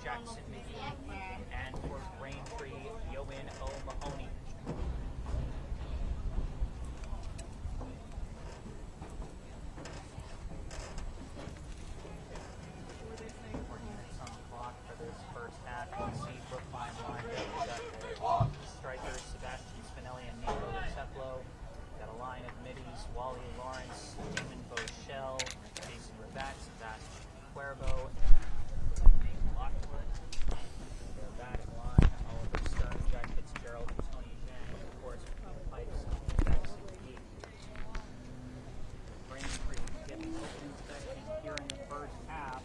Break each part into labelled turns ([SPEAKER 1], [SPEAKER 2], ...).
[SPEAKER 1] Jackson McGee, and for Braintree, Yoan O'Mahony. On the clock for this first half, you can see Brookline lined up. We've got strikers Sebastian Spinelli and Nico Ceplo. Got a line of middies, Wally Lawrence, Damon Bochelle, Jason Rabat, Sebastian Cuervo, and Nate Lockwood. Their batting line, Oliver Stern, Jack Fitzgerald, and Tony Zhang, and of course, Pipes, Jackson McGee. Braintree getting open second here in the first half.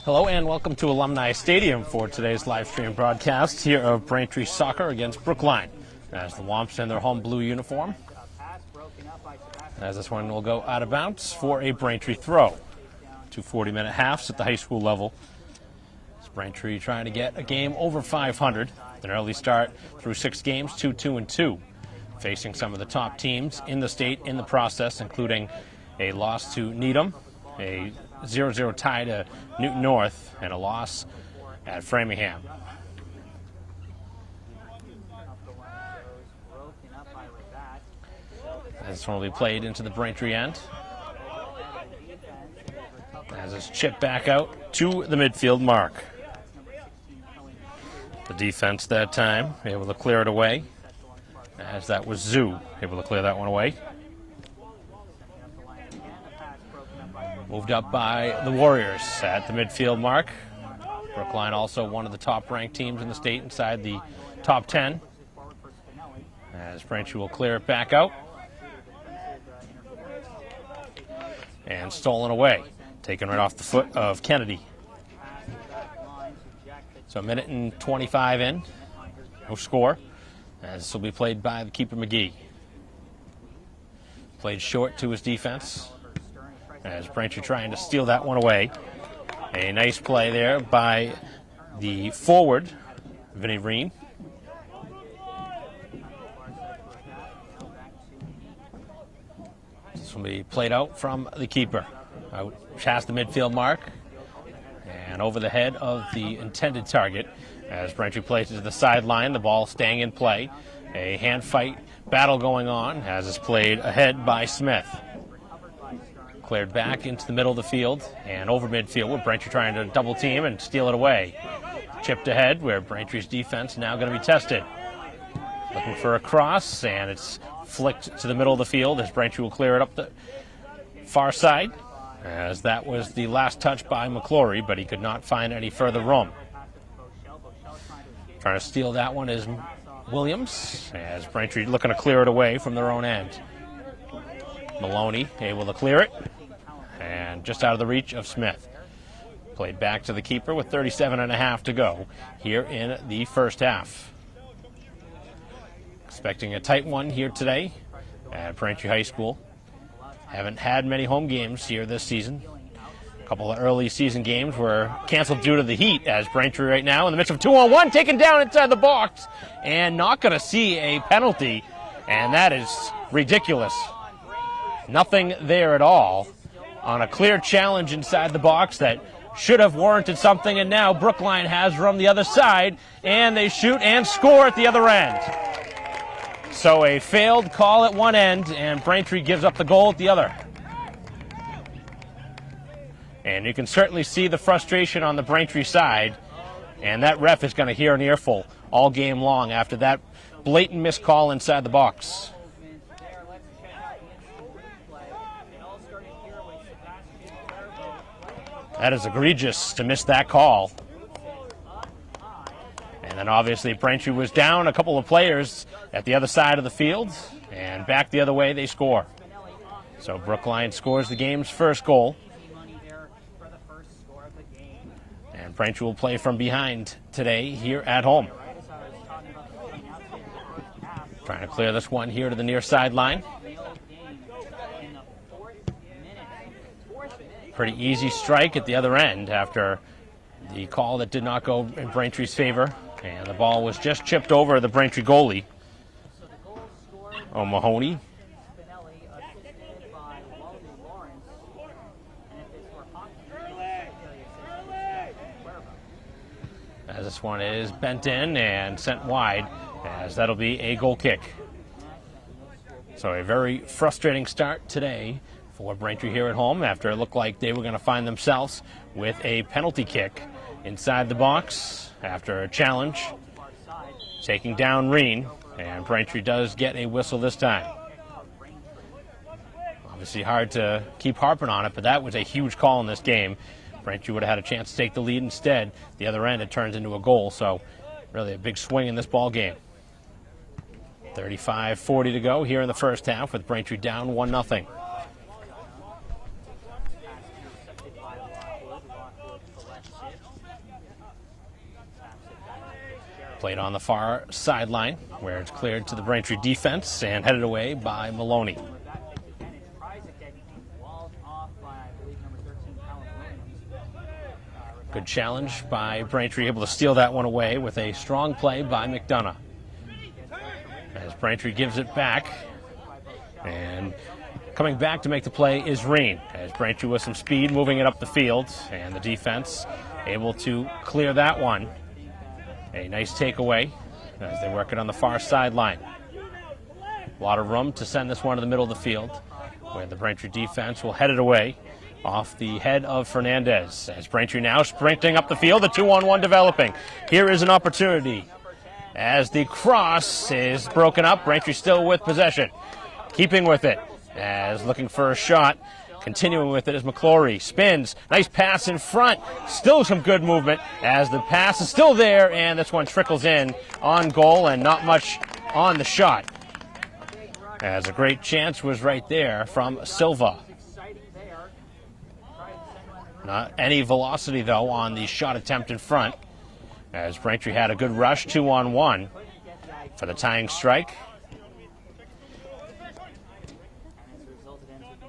[SPEAKER 2] Hello and welcome to Alumni Stadium for today's live stream broadcast here of Braintree Soccer against Brookline. As the Womps in their home blue uniform. As this one will go out of bounds for a Braintree throw. 2 40-minute halves at the high school level. As Braintree trying to get a game over 500. An early start through 6 games, 2-2-2. Facing some of the top teams in the state in the process, including a loss to Needham, a 0-0 tie to Newton North, and a loss at Framingham. This one will be played into the Braintree end. As it's chipped back out to the midfield mark. The defense that time able to clear it away, as that was Zoo able to clear that one away. Moved up by the Warriors at the midfield mark. Brookline also one of the top-ranked teams in the state inside the top 10. As Braintree will clear it back out. And stolen away. Taken right off the foot of Kennedy. So a minute and 25 in. No score. As this will be played by the keeper McGee. Played short to his defense. As Braintree trying to steal that one away. A nice play there by the forward, Vinny Reen. This will be played out from the keeper. Out past the midfield mark. And over the head of the intended target. As Braintree plays it to the sideline, the ball staying in play. A hand fight battle going on as it's played ahead by Smith. Cleared back into the middle of the field and over midfield with Braintree trying to double team and steal it away. Chipped ahead where Braintree's defense now going to be tested. Looking for a cross, and it's flicked to the middle of the field as Braintree will clear it up the far side, as that was the last touch by McClory, but he could not find any further room. Trying to steal that one is Williams, as Braintree looking to clear it away from their own end. Maloney able to clear it, and just out of the reach of Smith. Played back to the keeper with 37.5 to go here in the first half. Expecting a tight one here today at Braintree High School. Haven't had many home games here this season. A couple of early season games were canceled due to the heat, as Braintree right now in the midst of 2-on-1, taken down inside the box, and not going to see a penalty, and that is ridiculous. Nothing there at all on a clear challenge inside the box that should have warranted something, and now Brookline has room the other side, and they shoot and score at the other end. So a failed call at one end, and Braintree gives up the goal at the other. And you can certainly see the frustration on the Braintree side, and that ref is going to hear an earful all game long after that blatant missed call inside the box. That is egregious to miss that call. And then obviously Braintree was down a couple of players at the other side of the field, and back the other way they score. So Brookline scores the game's first goal. And Braintree will play from behind today here at home. Trying to clear this one here to the near sideline. Pretty easy strike at the other end after the call that did not go in Braintree's favor. And the ball was just chipped over the Braintree goalie. O'Mahony. As this one is bent in and sent wide, as that'll be a goal kick. So a very frustrating start today for Braintree here at home after it looked like they were going to find themselves with a penalty kick inside the box after a challenge, taking down Reen, and Braintree does get a whistle this time. Obviously hard to keep harping on it, but that was a huge call in this game. Braintree would have had a chance to take the lead instead. The other end, it turns into a goal, so really a big swing in this ball game. 35-40 to go here in the first half with Braintree down 1-0. Played on the far sideline where it's cleared to the Braintree defense and headed away by Maloney. Good challenge by Braintree, able to steal that one away with a strong play by McDonough. As Braintree gives it back, and coming back to make the play is Reen. As Braintree with some speed moving it up the field, and the defense able to clear that one. A nice takeaway as they work it on the far sideline. A lot of room to send this one to the middle of the field, where the Braintree defense will head it away off the head of Fernandez. As Braintree now sprinting up the field, the 2-on-1 developing. Here is an opportunity. As the cross is broken up, Braintree still with possession. Keeping with it, as looking for a shot. Continuing with it as McClory spins. Nice pass in front. Still some good movement as the pass is still there, and this one trickles in on goal and not much on the shot. As a great chance was right there from Silva. Not any velocity, though, on the shot attempt in front, as Braintree had a good rush, 2-on-1 for the tying strike.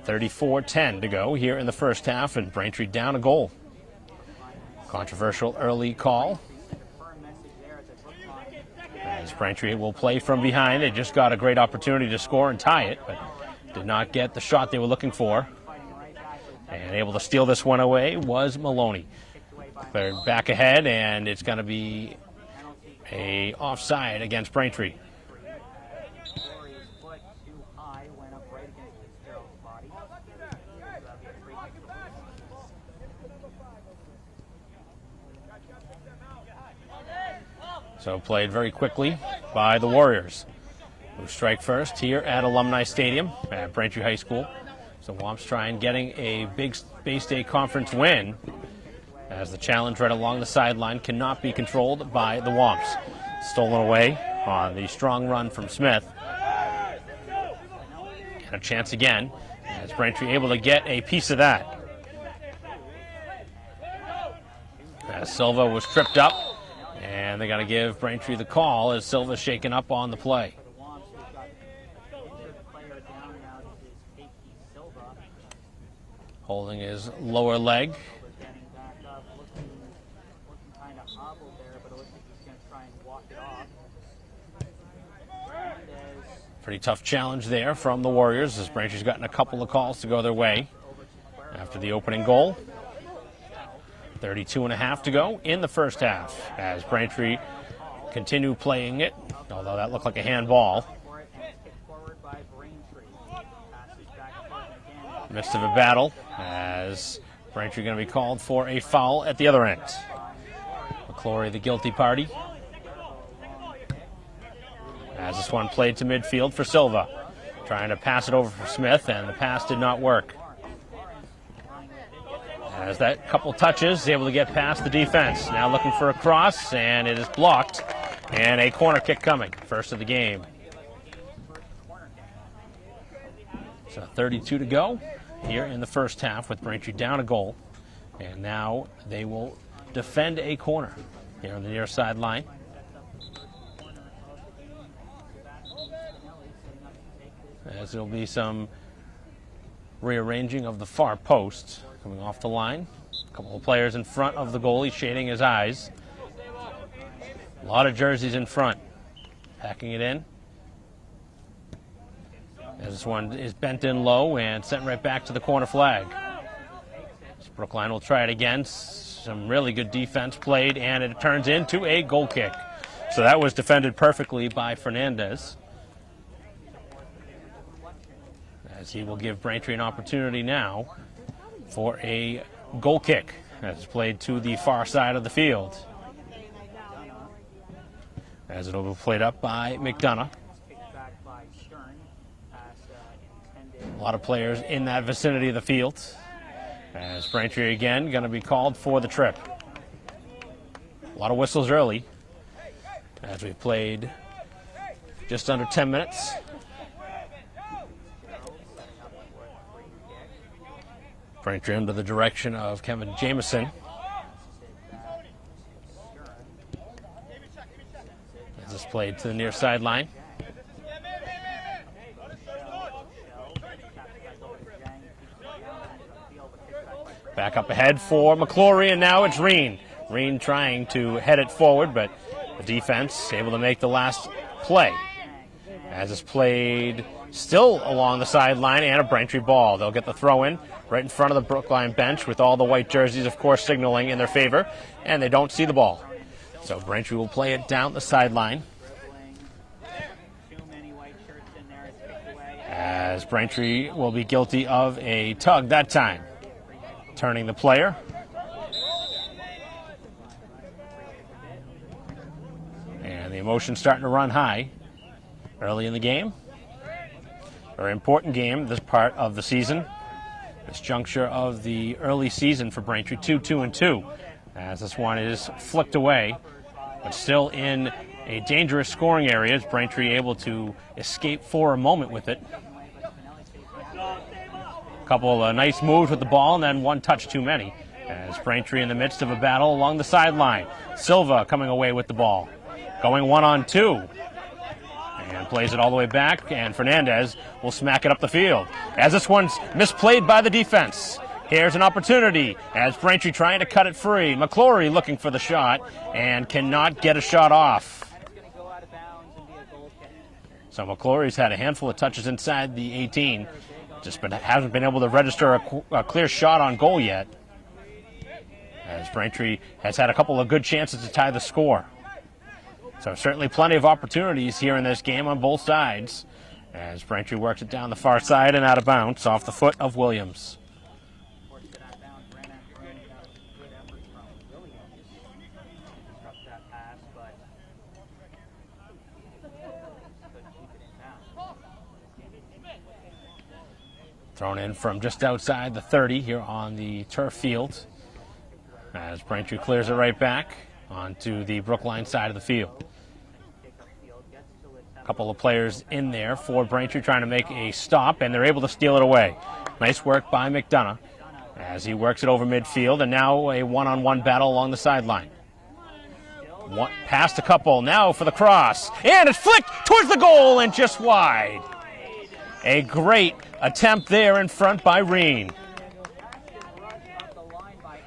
[SPEAKER 2] 34-10 to go here in the first half, and Braintree down a goal. Controversial early call. As Braintree will play from behind. They just got a great opportunity to score and tie it, but did not get the shot they were looking for. And able to steal this one away was Maloney. Cleared back ahead, and it's going to be a offside against Braintree. So played very quickly by the Warriors, who strike first here at Alumni Stadium at Braintree High School. So Womps trying getting a big Bay State Conference win, as the challenge right along the sideline cannot be controlled by the Womps. Stolen away on the strong run from Smith. And a chance again, as Braintree able to get a piece of that. As Silva was tripped up, and they got to give Braintree the call as Silva's shaken up on the play. Holding his lower leg. Pretty tough challenge there from the Warriors, as Braintree's gotten a couple of calls to go their way after the opening goal. 32.5 to go in the first half as Braintree continue playing it, although that looked like a handball. Midst of a battle, as Braintree going to be called for a foul at the other end. McClory the guilty party. As this one played to midfield for Silva. Trying to pass it over for Smith, and the pass did not work. As that couple touches, able to get past the defense. Now looking for a cross, and it is blocked. And a corner kick coming, first of the game. So 32 to go here in the first half with Braintree down a goal. And now they will defend a corner here on the near sideline. As there will be some rearranging of the far post coming off the line. A couple of players in front of the goalie shading his eyes. A lot of jerseys in front. Packing it in. As this one is bent in low and sent right back to the corner flag. As Brookline will try it again. Some really good defense played, and it turns into a goal kick. So that was defended perfectly by Fernandez, as he will give Braintree an opportunity now for a goal kick as it's played to the far side of the field. As it will be played up by McDonough. A lot of players in that vicinity of the field. As Braintree again going to be called for the trip. A lot of whistles early as we played just under 10 minutes. Braintree under the direction of Kevin Jameson. As this played to the near sideline. Back up ahead for McClory, and now it's Reen. Reen trying to head it forward, but the defense able to make the last play. As it's played still along the sideline, and a Braintree ball. They'll get the throw in right in front of the Brookline bench with all the white jerseys, of course, signaling in their favor, and they don't see the ball. So Braintree will play it down the sideline. As Braintree will be guilty of a tug that time. Turning the player. And the emotion starting to run high early in the game. Very important game, this part of the season. This juncture of the early season for Braintree, 2-2-2. As this one is flicked away, but still in a dangerous scoring area. Is Braintree able to escape for a moment with it? A couple of nice moves with the ball, and then one touch too many. As Braintree in the midst of a battle along the sideline. Silva coming away with the ball. Going 1-on-2. And plays it all the way back, and Fernandez will smack it up the field. As this one's misplayed by the defense. Here's an opportunity as Braintree trying to cut it free. McClory looking for the shot and cannot get a shot off. So McClory's had a handful of touches inside the 18. Hasn't been able to register a clear shot on goal yet. As Braintree has had a couple of good chances to tie the score. So certainly plenty of opportunities here in this game on both sides. As Braintree works it down the far side and out of bounds off the foot of Williams. Thrown in from just outside the 30 here on the turf field. As Braintree clears it right back onto the Brookline side of the field. A couple of players in there for Braintree trying to make a stop, and they're able to steal it away. Nice work by McDonough as he works it over midfield, and now a one-on-one battle along the sideline. Past a couple, now for the cross, and it's flicked towards the goal and just wide. A great attempt there in front by Reen.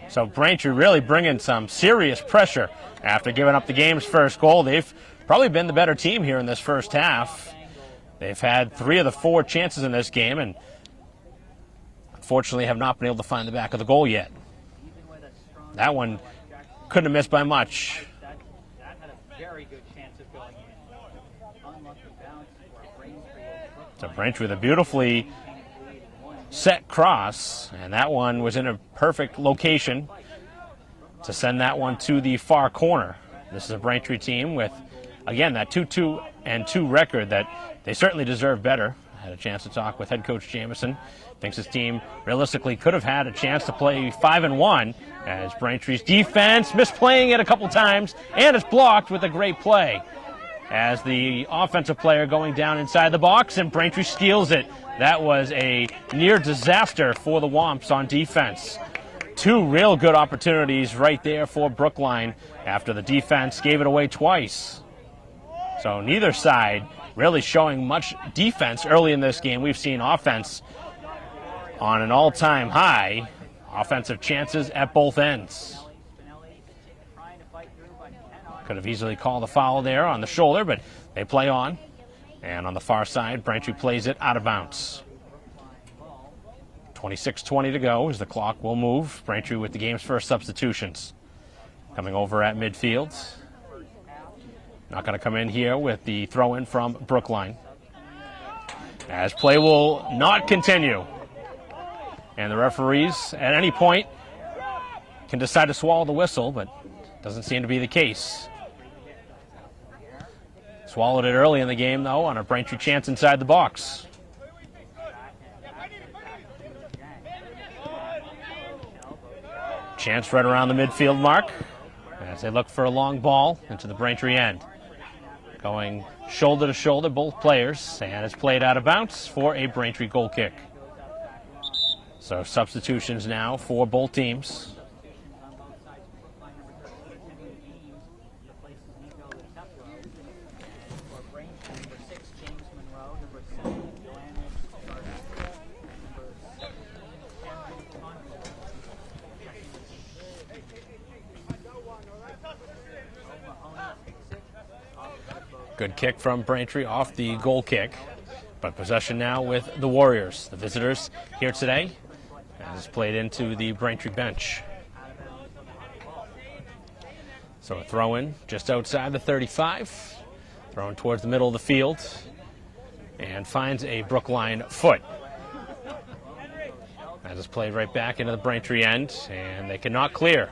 [SPEAKER 2] So Braintree really bringing some serious pressure after giving up the game's first goal. They've probably been the better team here in this first half. They've had 3 of the 4 chances in this game and unfortunately have not been able to find the back of the goal yet. That one couldn't have missed by much. So Braintree with a beautifully set cross, and that one was in a perfect location to send that one to the far corner. This is a Braintree team with, again, that 2-2-2 record that they certainly deserve better. I had a chance to talk with head coach Jameson. Thinks his team realistically could have had a chance to play 5-1 as Braintree's defense misplaying it a couple times, and it's blocked with a great play. As the offensive player going down inside the box, and Braintree steals it. That was a near disaster for the Womps on defense. 2 real good opportunities right there for Brookline after the defense gave it away twice. So neither side really showing much defense early in this game. We've seen offense on an all-time high. Offensive chances at both ends. Could have easily called a foul there on the shoulder, but they play on. And on the far side, Braintree plays it out of bounds. 26:20 to go as the clock will move. Braintree with the game's first substitutions. Coming over at midfield. Not going to come in here with the throw-in from Brookline. As play will not continue. And the referees at any point can decide to swallow the whistle, but doesn't seem to be the case. Swallowed it early in the game, though, on a Braintree chance inside the box. Chance right around the midfield mark as they look for a long ball into the Braintree end. Going shoulder to shoulder, both players, and it's played out of bounds for a Braintree goal kick. So substitutions now for both teams. Good kick from Braintree off the goal kick. But possession now with the Warriors, the visitors here today, as played into the Braintree bench. So a throw-in just outside the 35. Thrown towards the middle of the field. And finds a Brookline foot. As it's played right back into the Braintree end, and they cannot clear.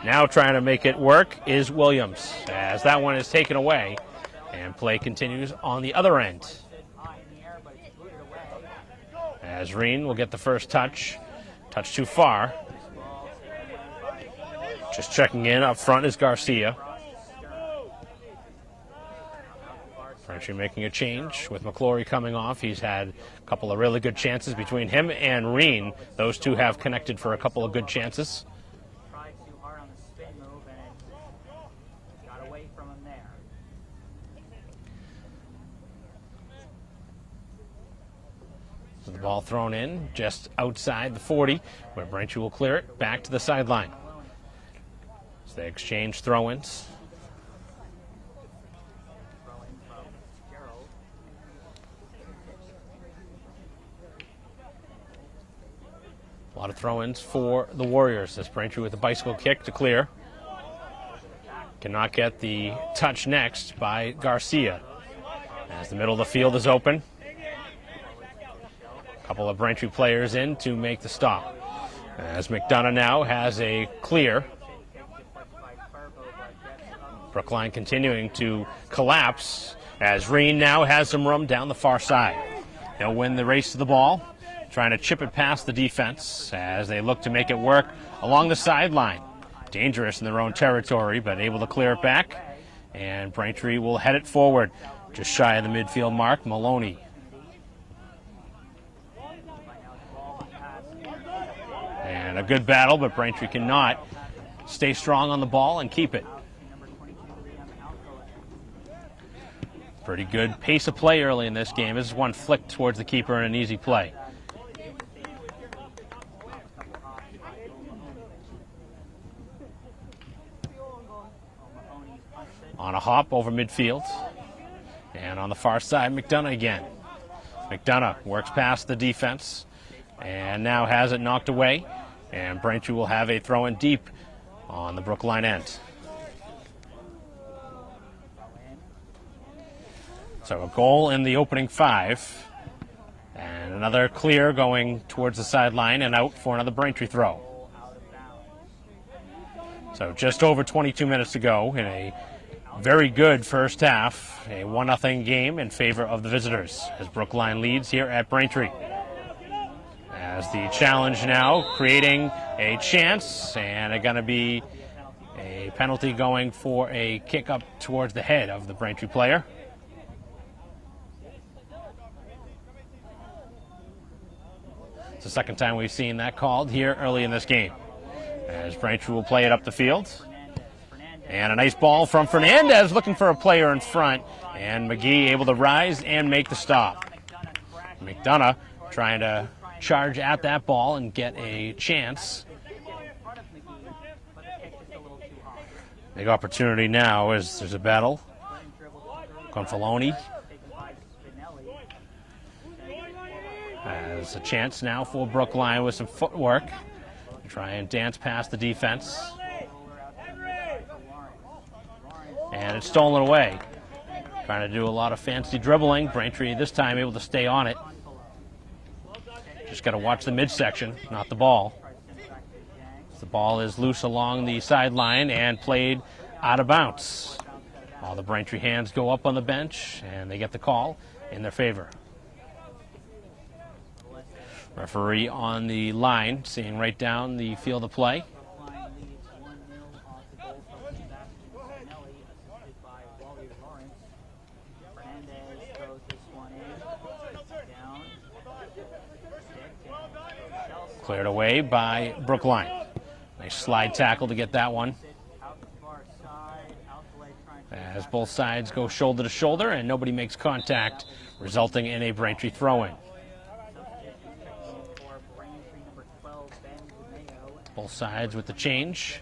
[SPEAKER 2] Now trying to make it work is Williams, as that one is taken away. And play continues on the other end. As Reen will get the first touch. Touch too far. Just checking in up front is Garcia. Braintree making a change with McClory coming off. He's had a couple of really good chances between him and Reen. Those two have connected for a couple of good chances.
[SPEAKER 1] Tried too hard on the spin move and it got away from him there.
[SPEAKER 2] So the ball thrown in just outside the 40, where Braintree will clear it back to the sideline. So they exchange throw-ins. A lot of throw-ins for the Warriors as Braintree with a bicycle kick to clear. Cannot get the touch next by Garcia. As the middle of the field is open. A couple of Braintree players in to make the stop. As McDonough now has a clear. Brookline continuing to collapse as Reen now has some room down the far side. They'll win the race to the ball, trying to chip it past the defense as they look to make it work along the sideline. Dangerous in their own territory, but able to clear it back. And Braintree will head it forward, just shy of the midfield mark. Maloney. And a good battle, but Braintree cannot stay strong on the ball and keep it. Pretty good pace of play early in this game. This is one flick towards the keeper and an easy play. On a hop over midfield. And on the far side, McDonough again. McDonough works past the defense and now has it knocked away. And Braintree will have a throw-in deep on the Brookline end. So a goal in the opening 5. And another clear going towards the sideline and out for another Braintree throw. So just over 22 minutes to go in a very good first half. A 1-0 game in favor of the visitors as Brookline leads here at Braintree. As the challenge now creating a chance, and it's going to be a penalty going for a kick up towards the head of the Braintree player. It's the second time we've seen that called here early in this game. As Braintree will play it up the field. And a nice ball from Fernandez looking for a player in front. And McGee able to rise and make the stop. McDonough trying to charge at that ball and get a chance. Big opportunity now as there's a battle. Confaloni. As As a chance now for Brookline with some footwork to try and dance past the defense. And it's stolen away. Trying to do a lot of fancy dribbling. Braintree this time able to stay on it. Just got to watch the midsection, not the ball. The ball is loose along the sideline and played out of bounds. All the Braintree hands go up on the bench, and they get the call in their favor. Referee on the line, seeing right down the field of play. Cleared away by Brookline. Nice slide tackle to get that one. As both sides go shoulder to shoulder and nobody makes contact, resulting in a Braintree throw-in. Both sides with the change.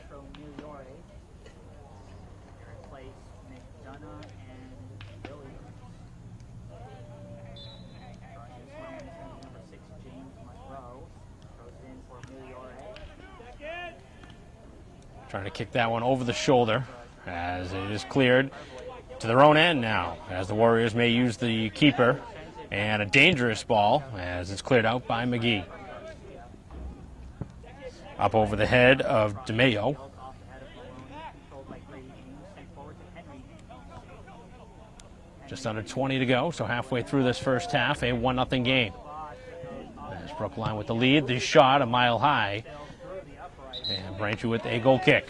[SPEAKER 2] Trying to kick that one over the shoulder as it is cleared to their own end now, as the Warriors may use the keeper, and a dangerous ball as it's cleared out by McGee. Up over the head of DeMayo. Just under 20 to go, so halfway through this first half, a 1-0 game. As Brookline with the lead, the shot a mile high. And Braintree with a goal kick.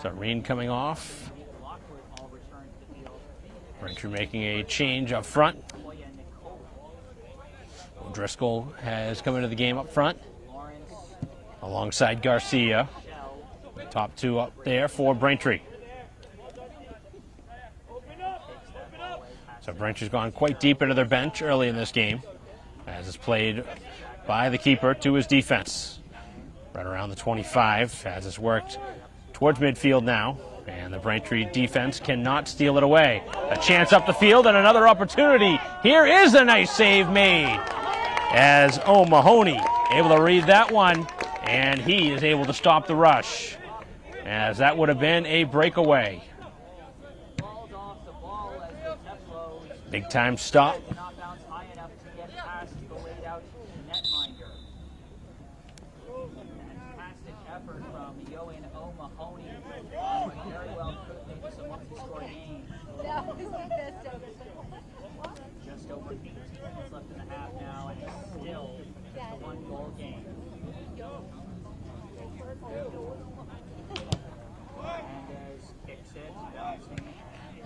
[SPEAKER 2] So Reen coming off. Braintree making a change up front. O'Driscoll has come into the game up front alongside Garcia. The top two up there for Braintree. So Braintree's gone quite deep into their bench early in this game, as it's played by the keeper to his defense. Right around the 25, as it's worked towards midfield now, and the Braintree defense cannot steal it away. A chance up the field and another opportunity. Here is a nice save made, as O'Mahony able to read that one, and he is able to stop the rush, as that would have been a breakaway. Big time stop.
[SPEAKER 1] Fantastic effort from Yoan O'Mahony. Very well could have made this a multi-score game. Just over 18 minutes left in the half now, and it's still just a one-goal game. Hernandez kicks it, bouncing.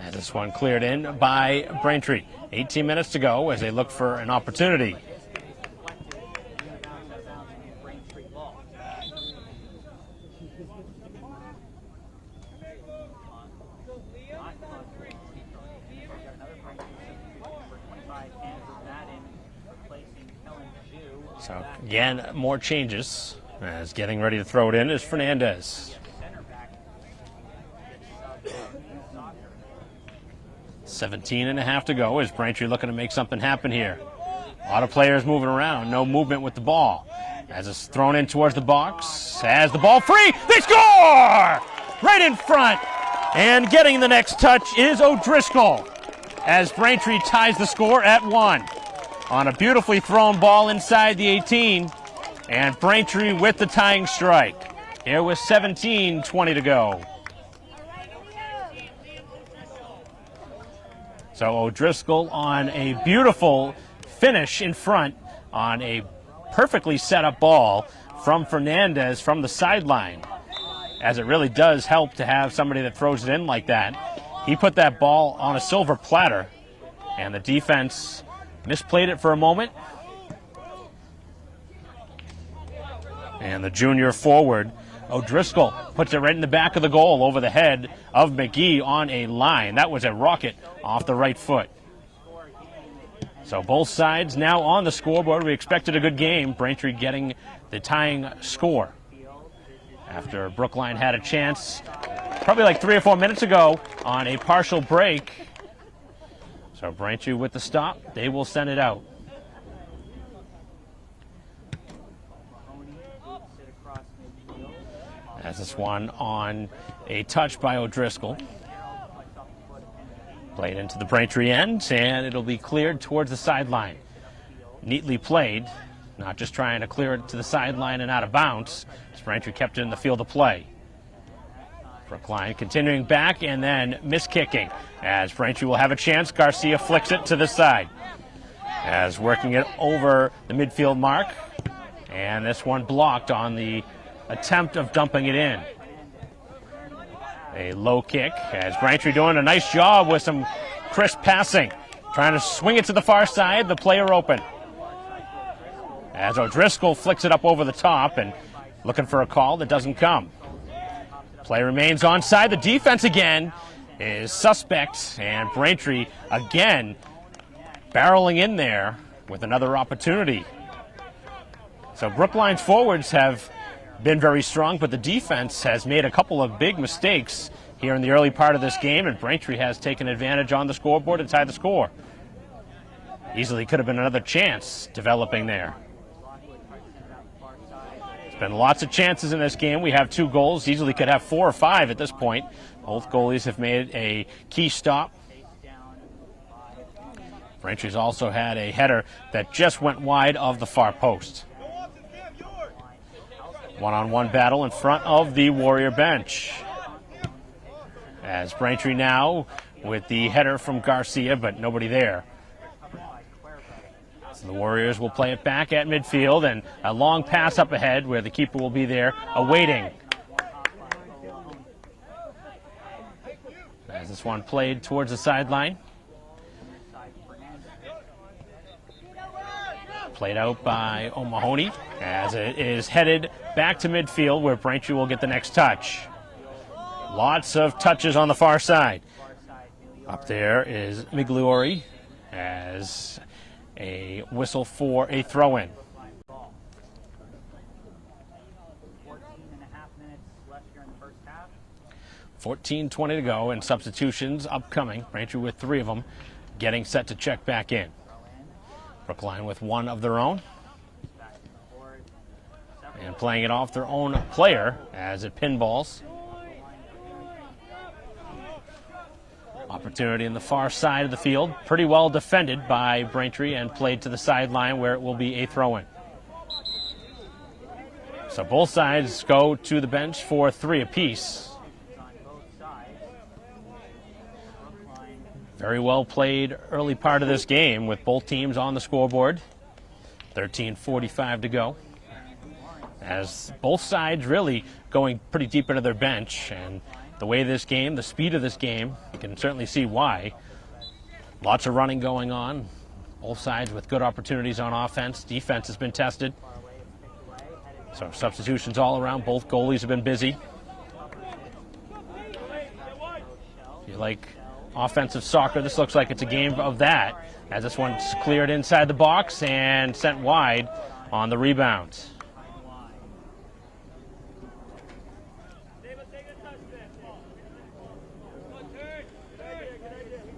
[SPEAKER 2] And this one cleared in by Braintree. 18 minutes to go as they look for an opportunity. So again, more changes. As getting ready to throw it in is Fernandez. 17 and a half to go as Braintree looking to make something happen here. A lot of players moving around, no movement with the ball. As it's thrown in towards the box, has the ball free, they score! Right in front, and getting the next touch is O'Driscoll, as Braintree ties the score at 1. On a beautifully thrown ball inside the 18, and Braintree with the tying strike. Here with 17:20 to go. So O'Driscoll on a beautiful finish in front on a perfectly set up ball from Fernandez from the sideline. As it really does help to have somebody that throws it in like that. He put that ball on a silver platter, and the defense misplayed it for a moment. And the junior forward, O'Driscoll, puts it right in the back of the goal over the head of McGee on a line. That was a rocket off the right foot. So both sides now on the scoreboard. We expected a good game. Braintree getting the tying score. after Brookline had a chance probably like 3 or 4 minutes ago on a partial break. So Braintree with the stop. They will send it out. As this one on a touch by O'Driscoll. Played into the Braintree end, and it'll be cleared towards the sideline. Neatly played, not just trying to clear it to the sideline and out of bounds. Braintree kept it in the field of play. Brookline continuing back and then miskicking as Braintree will have a chance. Garcia flicks it to the side as working it over the midfield mark. And this one blocked on the attempt of dumping it in. A low kick as Braintree doing a nice job with some crisp passing. Trying to swing it to the far side, the player open. As O'Driscoll flicks it up over the top and looking for a call that doesn't come. Play remains onside. The defense again is suspect, and Braintree again barreling in there with another opportunity. So Brookline's forwards have been very strong, but the defense has made a couple of big mistakes here in the early part of this game, and Braintree has taken advantage on the scoreboard and tied the score. Easily could have been another chance developing there. There's been lots of chances in this game. We have 2 goals. Easily could have 4 or 5 at this point. Both goalies have made a key stop. Braintree's also had a header that just went wide of the far post. One-on-one battle in front of the Warrior bench. As Braintree now with the header from Garcia, but nobody there. So the Warriors will play it back at midfield, and a long pass up ahead where the keeper will be there awaiting. As this one played towards the sideline. Played out by O'Mahony as it is headed back to midfield where Braintree will get the next touch. Lots of touches on the far side. Up there is Migliori as a whistle for a throw-in. 14:20 to go and substitutions upcoming. Braintree with 3 of them getting set to check back in. Brookline with 1 of their own. And playing it off their own player as it pinballs. Opportunity in the far side of the field. Pretty well defended by Braintree and played to the sideline where it will be a throw-in. So both sides go to the bench for 3 apiece. Very well played early part of this game with both teams on the scoreboard. 13:45 to go. As both sides really going pretty deep into their bench, and the way this game, the speed of this game, you can certainly see why. Lots of running going on. Both sides with good opportunities on offense. Defense has been tested. So substitutions all around. Both goalies have been busy. If you like offensive soccer, this looks like it's a game of that, as this one's cleared inside the box and sent wide on the rebound.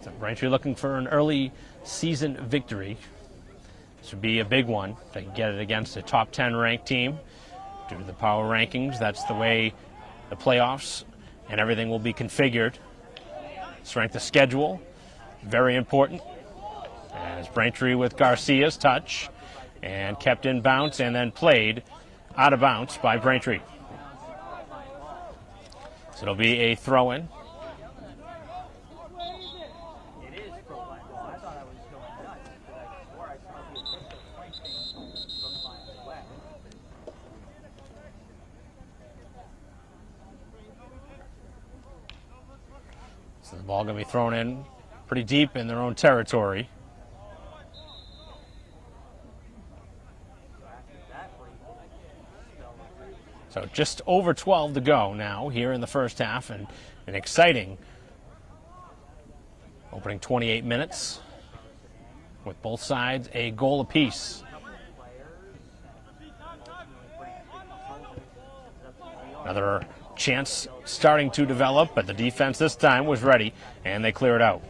[SPEAKER 2] So Braintree looking for an early season victory. This would be a big one. They can get it against a top 10 ranked team. Due to the power rankings, that's the way the playoffs and everything will be configured. Strength of schedule, very important. As Braintree with Garcia's touch and kept in bounce and then played out of bounds by Braintree. So it'll be a throw-in. So the ball going to be thrown in pretty deep in their own territory. So just over 12 to go now here in the first half, and an exciting opening 28 minutes with both sides a goal apiece. Another chance starting to develop, but the defense this time was ready, and they clear it out.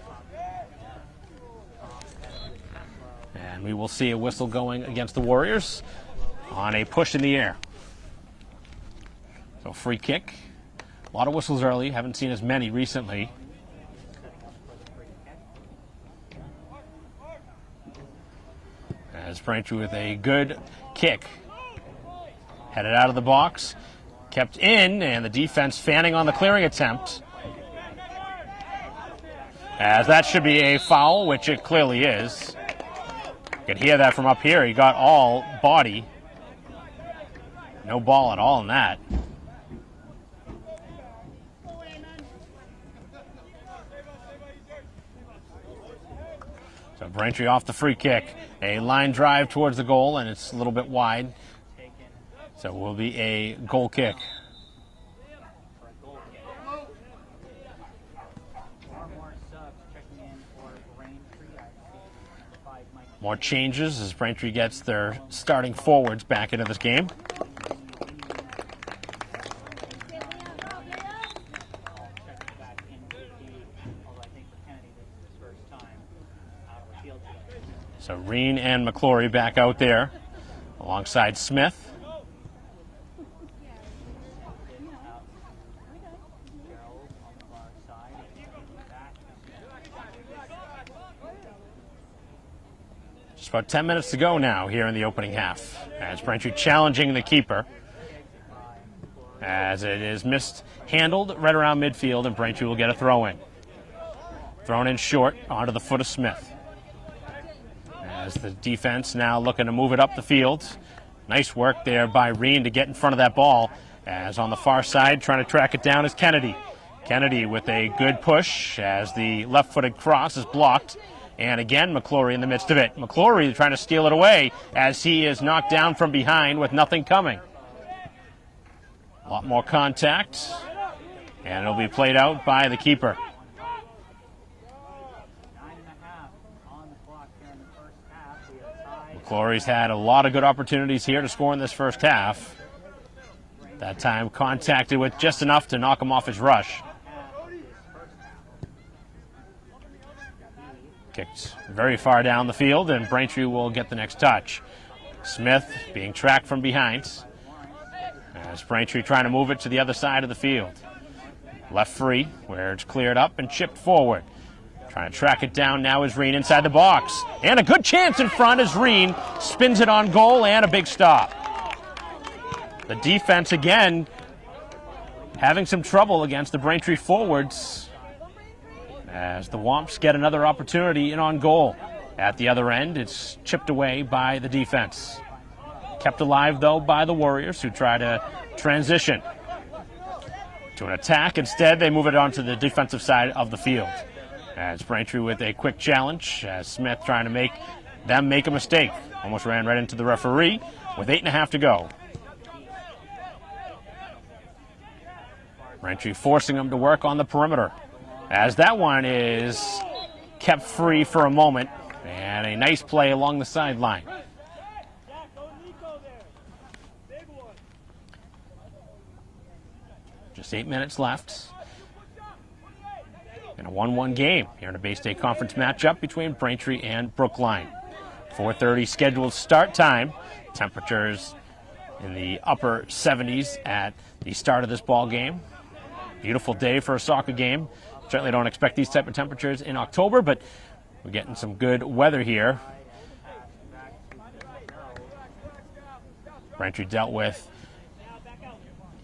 [SPEAKER 2] And we will see a whistle going against the Warriors on a push in the air. So free kick. A lot of whistles early. Haven't seen as many recently. As Braintree with a good kick. Headed out of the box. Kept in, and the defense fanning on the clearing attempt. As that should be a foul, which it clearly is. You could hear that from up here. He got all body. No ball at all in that. So Braintree off the free kick. A line drive towards the goal, and it's a little bit wide. So it will be a goal kick. More changes as Braintree gets their starting forwards back into this game. So Reen and McClory back out there alongside Smith. Just about 10 minutes to go now here in the opening half as Braintree challenging the keeper as it is mishandled right around midfield, and Braintree will get a throw in. Thrown in short onto the foot of Smith. As the defense now looking to move it up the field. Nice work there by Reen to get in front of that ball. As on the far side, trying to track it down is Kennedy. Kennedy with a good push as the left-footed cross is blocked. And again, McClory in the midst of it. McClory trying to steal it away as he is knocked down from behind with nothing coming. A lot more contact. And it'll be played out by the keeper. McClory's had a lot of good opportunities here to score in this first half. That time contacted with just enough to knock him off his rush. Kicked very far down the field, and Braintree will get the next touch. Smith being tracked from behind. As Braintree trying to move it to the other side of the field. Left free, where it's cleared up and chipped forward. Trying to track it down now is Reen inside the box. And a good chance in front as Reen spins it on goal, and a big stop. The defense again having some trouble against the Braintree forwards as the Womps get another opportunity in on goal. At the other end, it's chipped away by the defense. Kept alive, though, by the Warriors, who try to transition to an attack. Instead, they move it onto the defensive side of the field. As Braintree with a quick challenge, as Smith trying to make them make a mistake. Almost ran right into the referee with 8.5 to go. Braintree forcing them to work on the perimeter. As that one is kept free for a moment. And a nice play along the sideline. Just 8 minutes left in a 1-1 game here in a Bay State Conference matchup between Braintree and Brookline. 4:30 scheduled start time. Temperatures in the upper 70s at the start of this ball game. Beautiful day for a soccer game. Certainly don't expect these type of temperatures in October, but we're getting some good weather here. Braintree dealt with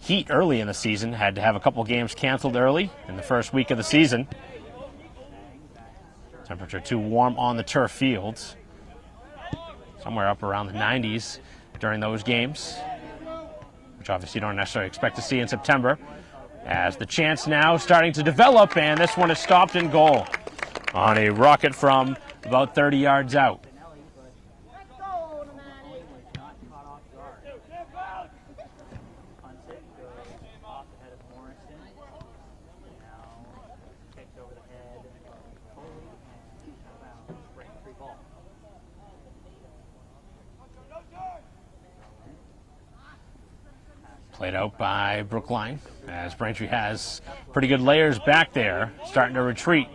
[SPEAKER 2] heat early in the season, had to have a couple games canceled early in the first week of the season. Temperature too warm on the turf fields. Somewhere up around the 90s during those games, which obviously you don't necessarily expect to see in September. As the chance now starting to develop, and this one is stopped in goal on a rocket from about 30 yards out. Played out by Brookline, as Braintree has pretty good layers back there, starting to retreat.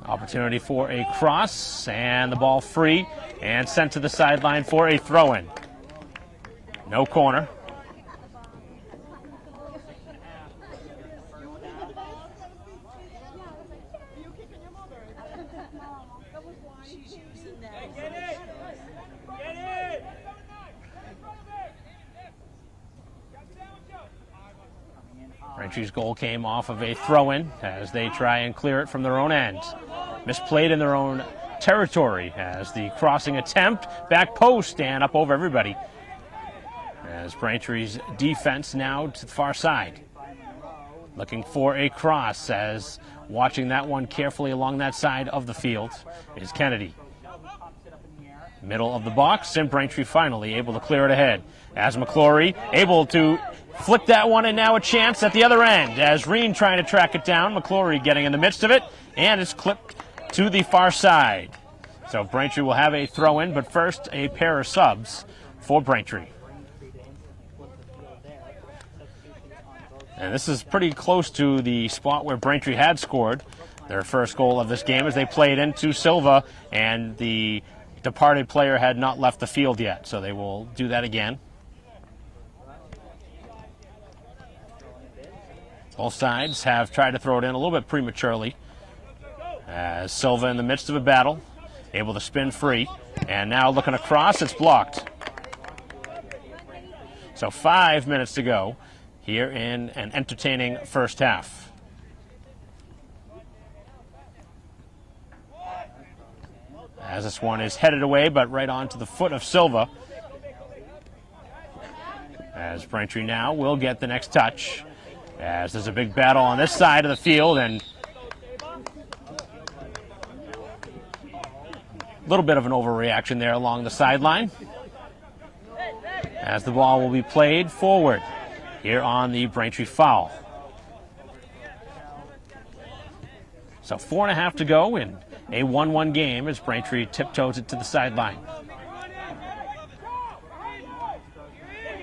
[SPEAKER 2] Opportunity for a cross, and the ball free and sent to the sideline for a throw-in. No corner. Braintree's goal came off of a throw-in as they try and clear it from their own end. Misplayed in their own territory as the crossing attempt, back post and up over everybody. As Braintree's defense now to the far side. Looking for a cross, as watching that one carefully along that side of the field is Kennedy. Middle of the box, and Braintree finally able to clear it ahead. As McClory able to flick that one, and now a chance at the other end. As Reen trying to track it down, McClory getting in the midst of it, and it's clipped to the far side. So Braintree will have a throw-in, but first a pair of subs for Braintree. And this is pretty close to the spot where Braintree had scored their first goal of this game, as they played into Silva, and the departed player had not left the field yet, so they will do that again. Both sides have tried to throw it in a little bit prematurely, as Silva in the midst of a battle, able to spin free, and now looking across, it's blocked. So 5 minutes to go here in an entertaining first half. As this one is headed away, but right onto the foot of Silva. As Braintree now will get the next touch, as there's a big battle on this side of the field, and a little bit of an overreaction there along the sideline, as the ball will be played forward here on the Braintree foul. So 4.5 to go in a 1-1 game as Braintree tiptoes it to the sideline.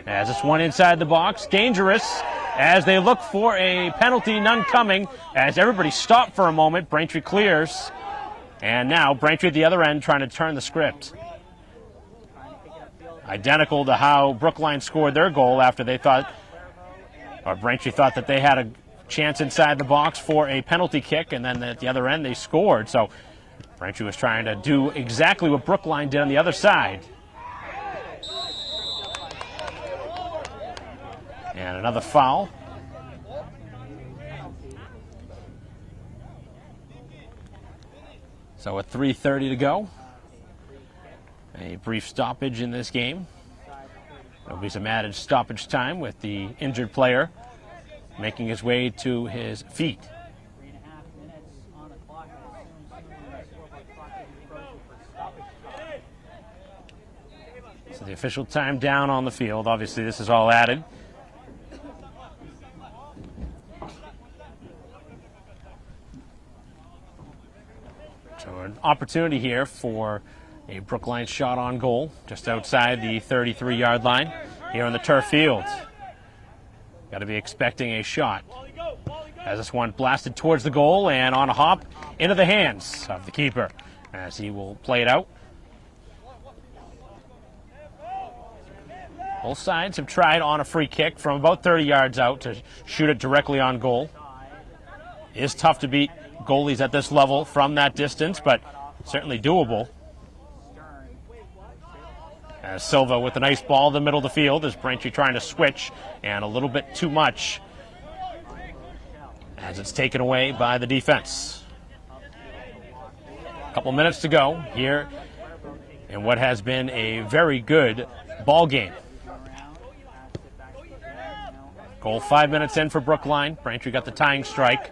[SPEAKER 2] As this one inside the box, dangerous as they look for a penalty, none coming, as everybody stopped for a moment. Braintree clears, and now Braintree at the other end trying to turn the script. Identical to how Brookline scored their goal after they thought, or Braintree thought that they had a chance inside the box for a penalty kick, and then at the other end they scored. So Braintree was trying to do exactly what Brookline did on the other side. And another foul. So with 3:30 to go, a brief stoppage in this game. There'll be some added stoppage time with the injured player making his way to his feet. So the official time down on the field. Obviously, this is all added. So an opportunity here for a Brookline shot on goal just outside the 33-yard line here on the turf field. Got to be expecting a shot as this one blasted towards the goal and on a hop into the hands of the keeper as he will play it out. Both sides have tried on a free kick from about 30 yards out to shoot it directly on goal. It is tough to beat goalies at this level from that distance, but certainly doable. As Silva with a nice ball in the middle of the field as Braintree trying to switch, and a little bit too much as it's taken away by the defense. A couple minutes to go here in what has been a very good ball game. Goal 5 minutes in for Brookline. Braintree got the tying strike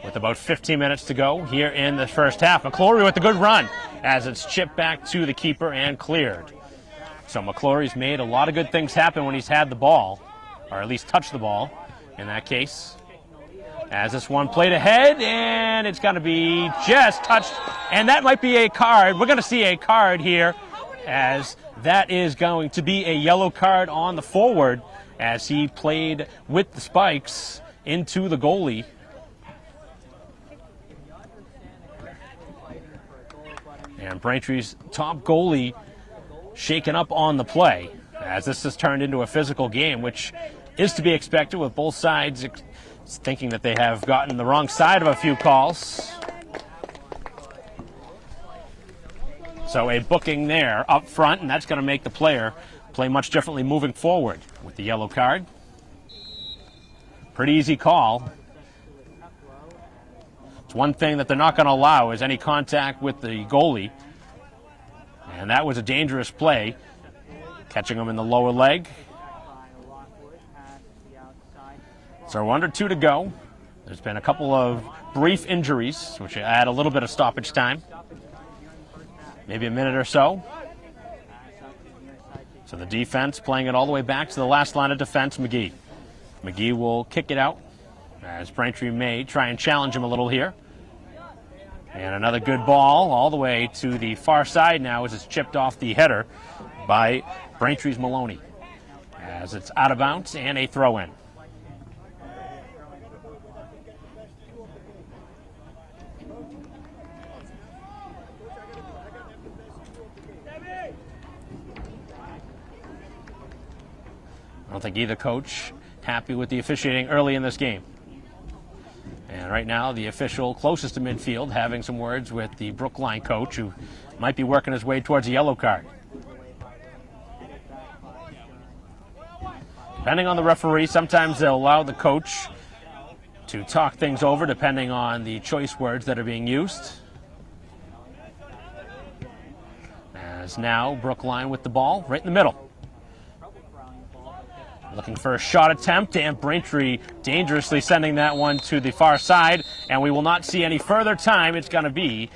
[SPEAKER 2] with about 15 minutes to go here in the first half. McClory with a good run as it's chipped back to the keeper and cleared. So McClory's made a lot of good things happen when he's had the ball, or at least touched the ball in that case. as this one played ahead, and it's going to be just touched, and that might be a card. We're going to see a card here, as that is going to be a yellow card on the forward as he played with the spikes into the goalie. And Braintree's top goalie shaken up on the play, as this has turned into a physical game, which is to be expected with both sides thinking that they have gotten the wrong side of a few calls. So a booking there up front, and that's going to make the player play much differently moving forward with the yellow card. Pretty easy call. It's one thing that they're not going to allow is any contact with the goalie. And that was a dangerous play, catching him in the lower leg. So we're under 2 to go. There's been a couple of brief injuries, which add a little bit of stoppage time. Maybe a minute or so. So the defense playing it all the way back to the last line of defense, McGee. McGee will kick it out, as Braintree may try and challenge him a little here. And another good ball all the way to the far side now as it's chipped off the header by Braintree's Maloney, as it's out of bounds and a throw-in. I don't think either coach happy with the officiating early in this game. And right now, the official closest to midfield having some words with the Brookline coach, who might be working his way towards a yellow card. Depending on the referee, sometimes they'll allow the coach to talk things over depending on the choice words that are being used. As now, Brookline with the ball right in the middle. Looking for a shot attempt, and Braintree dangerously sending that one to the far side, and we will not see any further time. It's going to be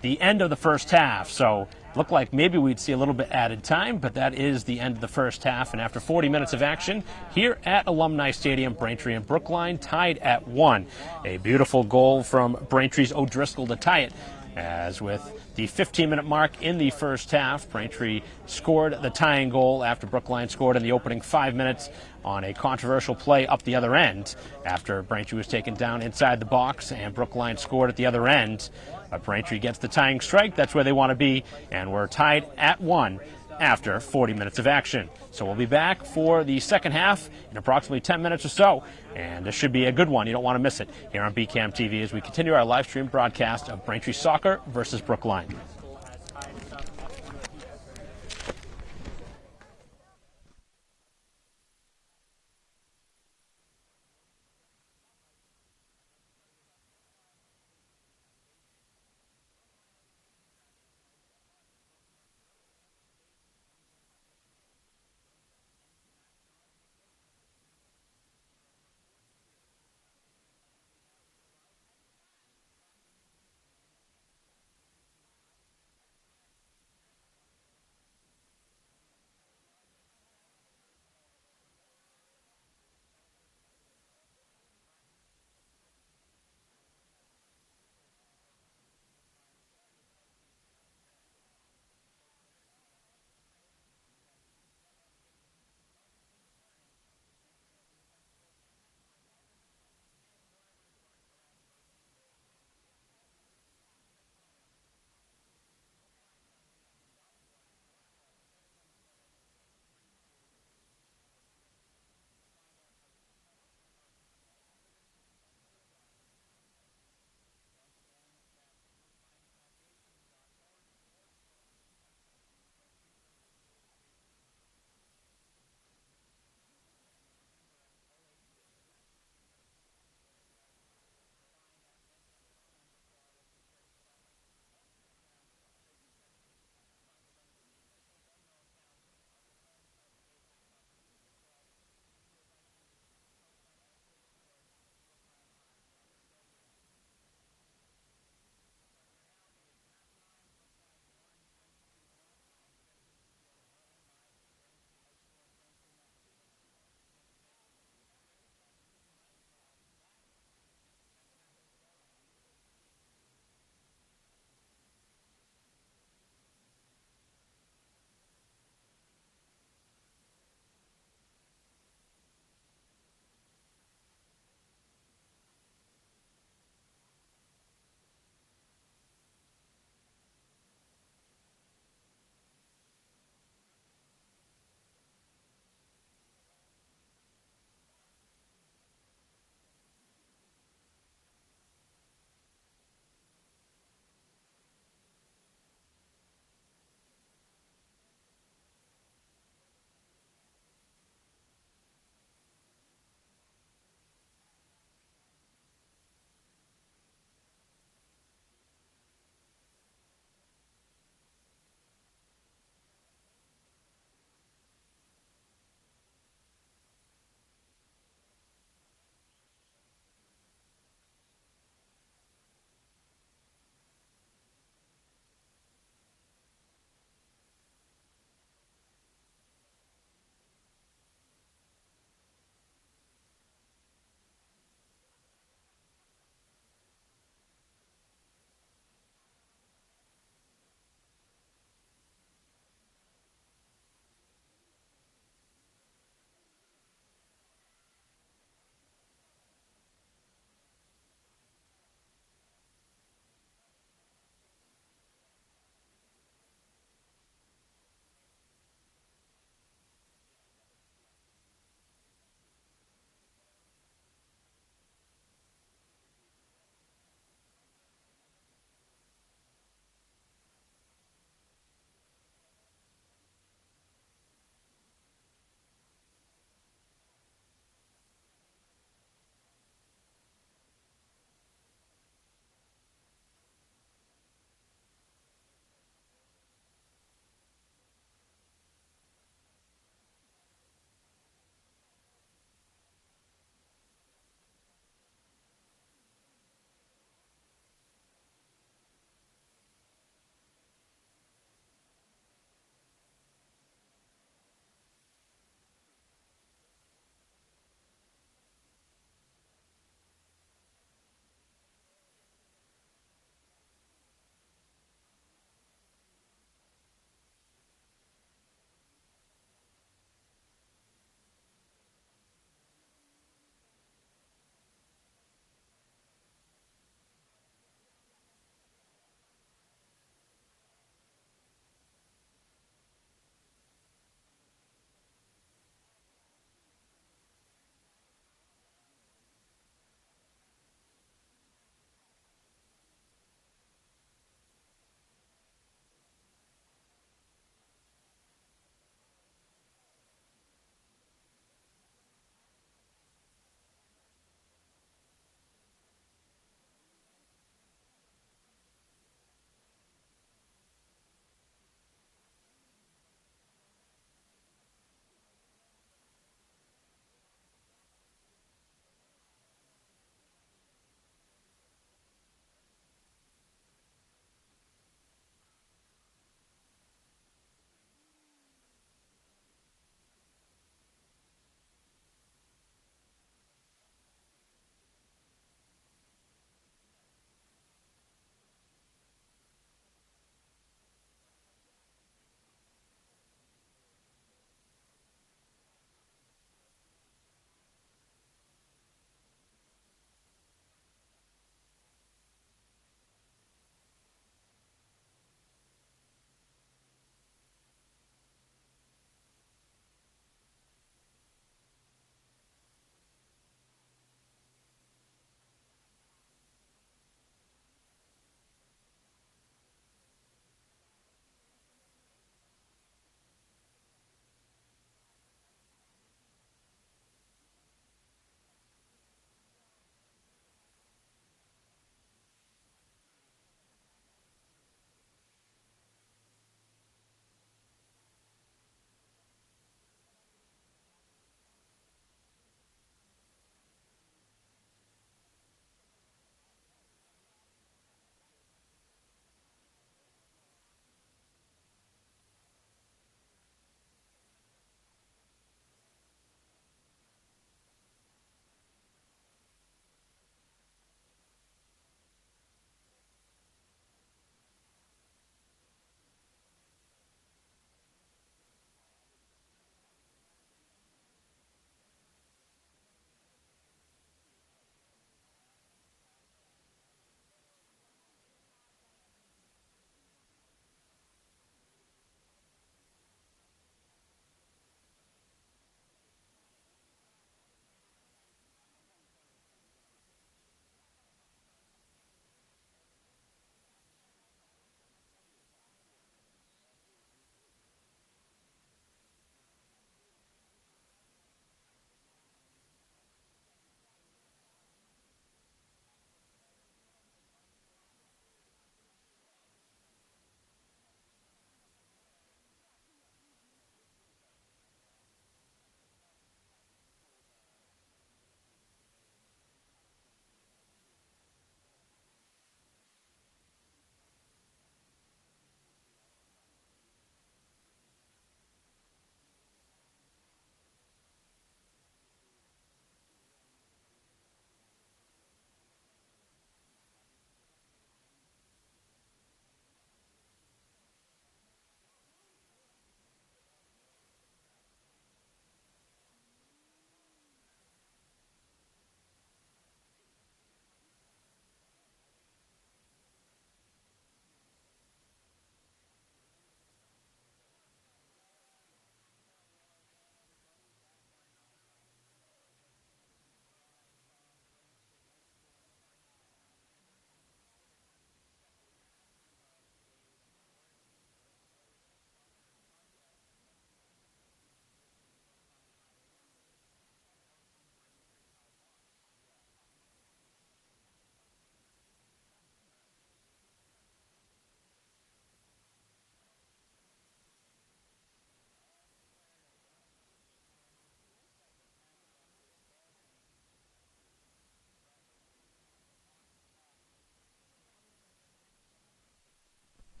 [SPEAKER 2] the end of the first half. So looked like maybe we'd see a little bit added time, but that is the end of the first half. And after 40 minutes of action here at Alumni Stadium, Braintree and Brookline tied at 1. A beautiful goal from Braintree's O'Driscoll to tie it, as with the 15-minute mark in the first half, Braintree scored the tying goal after Brookline scored in the opening 5 minutes on a controversial play up the other end after Braintree was taken down inside the box, and Brookline scored at the other end. But Braintree gets the tying strike. That's where they want to be, and we're tied at 1 after 40 minutes of action. So we'll be back for the second half in approximately 10 minutes or so, and this should be a good one. You don't want to miss it here on BCAM TV as we continue our live stream broadcast of Braintree Soccer versus Brookline.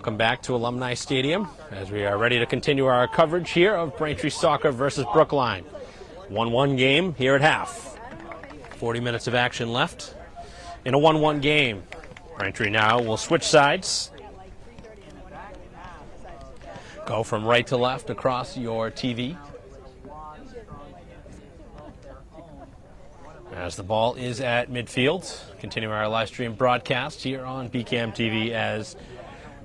[SPEAKER 2] Welcome back to Alumni Stadium as we are ready to continue our coverage here of Braintree Soccer versus Brookline. 1-1 game here at half. 40 minutes of action left in a 1-1 game. Braintree now will switch sides. Go from right to left across your TV. As the ball is at midfield, continue our live stream broadcast here on BCAM TV as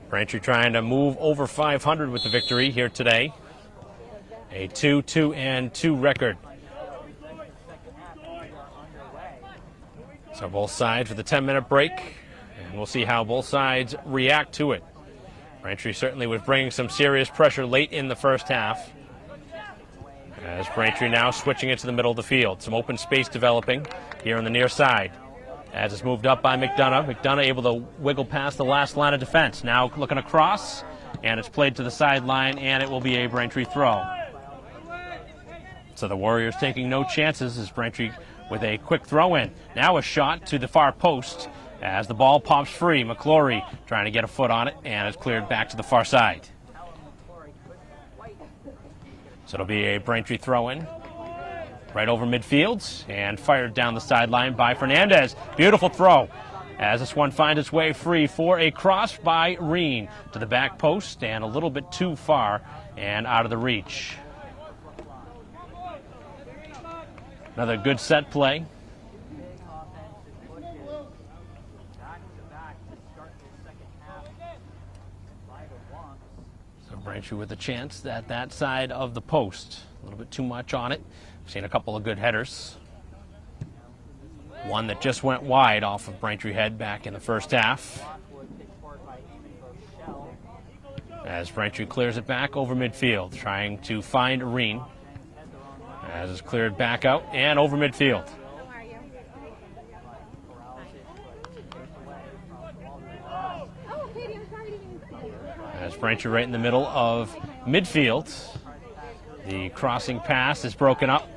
[SPEAKER 2] Braintree trying to move over 500 with the victory here today. A 2-2-2 record. So both sides with a 10-minute break, and we'll see how both sides react to it. Braintree certainly was bringing some serious pressure late in the first half. As Braintree now switching it to the middle of the field. Some open space developing here on the near side. As it's moved up by McDonough. McDonough able to wiggle past the last line of defense. Now looking across, and it's played to the sideline, and it will be a Braintree throw. So the Warriors taking no chances as Braintree with a quick throw in. Now a shot to the far post as the ball pops free. McClory trying to get a foot on it, and it's cleared back to the far side. So it'll be a Braintree throw-in right over midfield and fired down the sideline by Fernandez. Beautiful throw as this one finds its way free for a cross by Reen to the back post and a little bit too far and out of the reach. Another good set play. Braintree with a chance at that side of the post. A little bit too much on it. We've seen a couple of good headers. One that just went wide off of Braintree head back in the first half. As Braintree clears it back over midfield, trying to find Reen. As it's cleared back out and over midfield. As Braintree right in the middle of midfield. The crossing pass is broken up.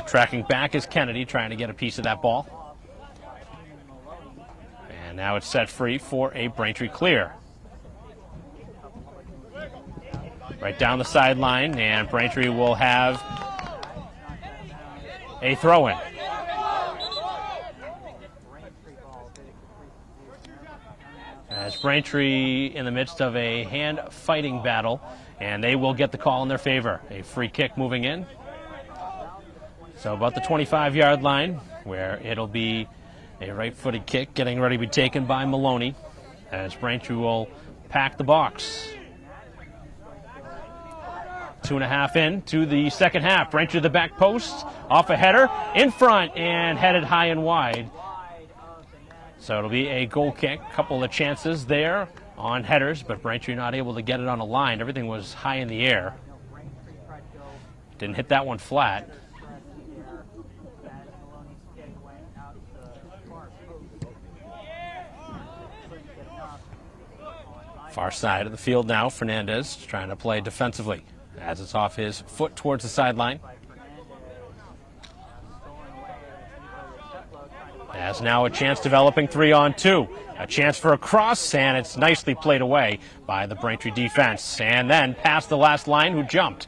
[SPEAKER 2] Tracking back is Kennedy trying to get a piece of that ball. And now it's set free for a Braintree clear. Right down the sideline, and Braintree will have a throw-in. As Braintree in the midst of a hand-fighting battle, and they will get the call in their favor. A free kick moving in. So about the 25-yard line, where it'll be a right-footed kick getting ready to be taken by Maloney, as Braintree will pack the box. 2.5 in to the second half. Braintree to the back post, off a header, in front, and headed high and wide. So it'll be a goal kick. A couple of chances there on headers, but Braintree not able to get it on a line. Everything was high in the air. Didn't hit that one flat. Far side of the field now, Fernandez trying to play defensively as it's off his foot towards the sideline. As now a chance developing 3-on-2. A chance for a cross, and it's nicely played away by the Braintree defense. And then past the last line who jumped.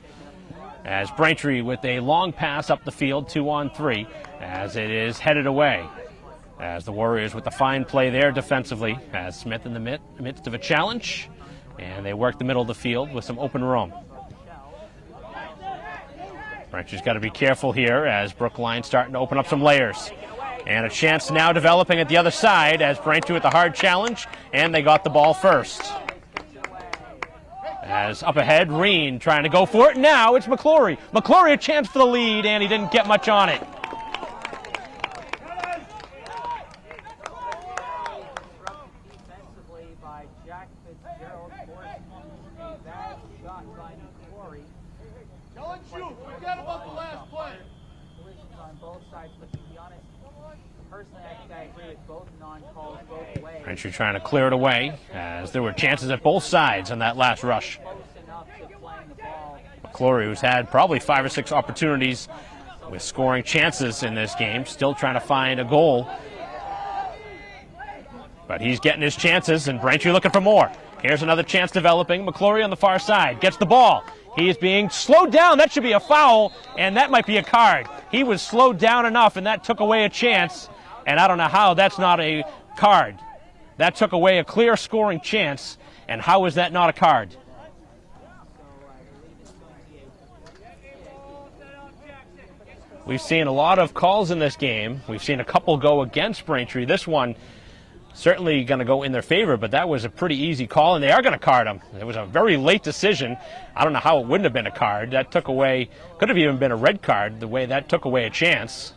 [SPEAKER 2] As Braintree with a long pass up the field, 2-on-3, as it is headed away. As the Warriors with the fine play there defensively, as Smith in the midst of a challenge. And they work the middle of the field with some open room. Braintree's got to be careful here as Brookline starting to open up some layers. And a chance now developing at the other side as Braintree with a hard challenge, and they got the ball first. As up ahead, Reen trying to go for it. Now it's McClory. McClory a chance for the lead, and he didn't get much on it.
[SPEAKER 3] Forget about the last play.
[SPEAKER 1] On both sides, but to be honest, personally, I think I agree with both non-calls both ways.
[SPEAKER 2] Braintree trying to clear it away as there were chances at both sides on that last rush. McClory, who's had probably 5 or 6 opportunities with scoring chances in this game, still trying to find a goal. But he's getting his chances, and Braintree looking for more. Here's another chance developing. McClory on the far side gets the ball. He is being slowed down. That should be a foul, and that might be a card. He was slowed down enough, and that took away a chance, and I don't know how that's not a card. That took away a clear scoring chance, and how is that not a card? We've seen a lot of calls in this game. We've seen a couple go against Braintree. This one certainly going to go in their favor, but that was a pretty easy call, and they are going to card him. It was a very late decision. I don't know how it wouldn't have been a card. That took away, could have even been a red card, the way that took away a chance.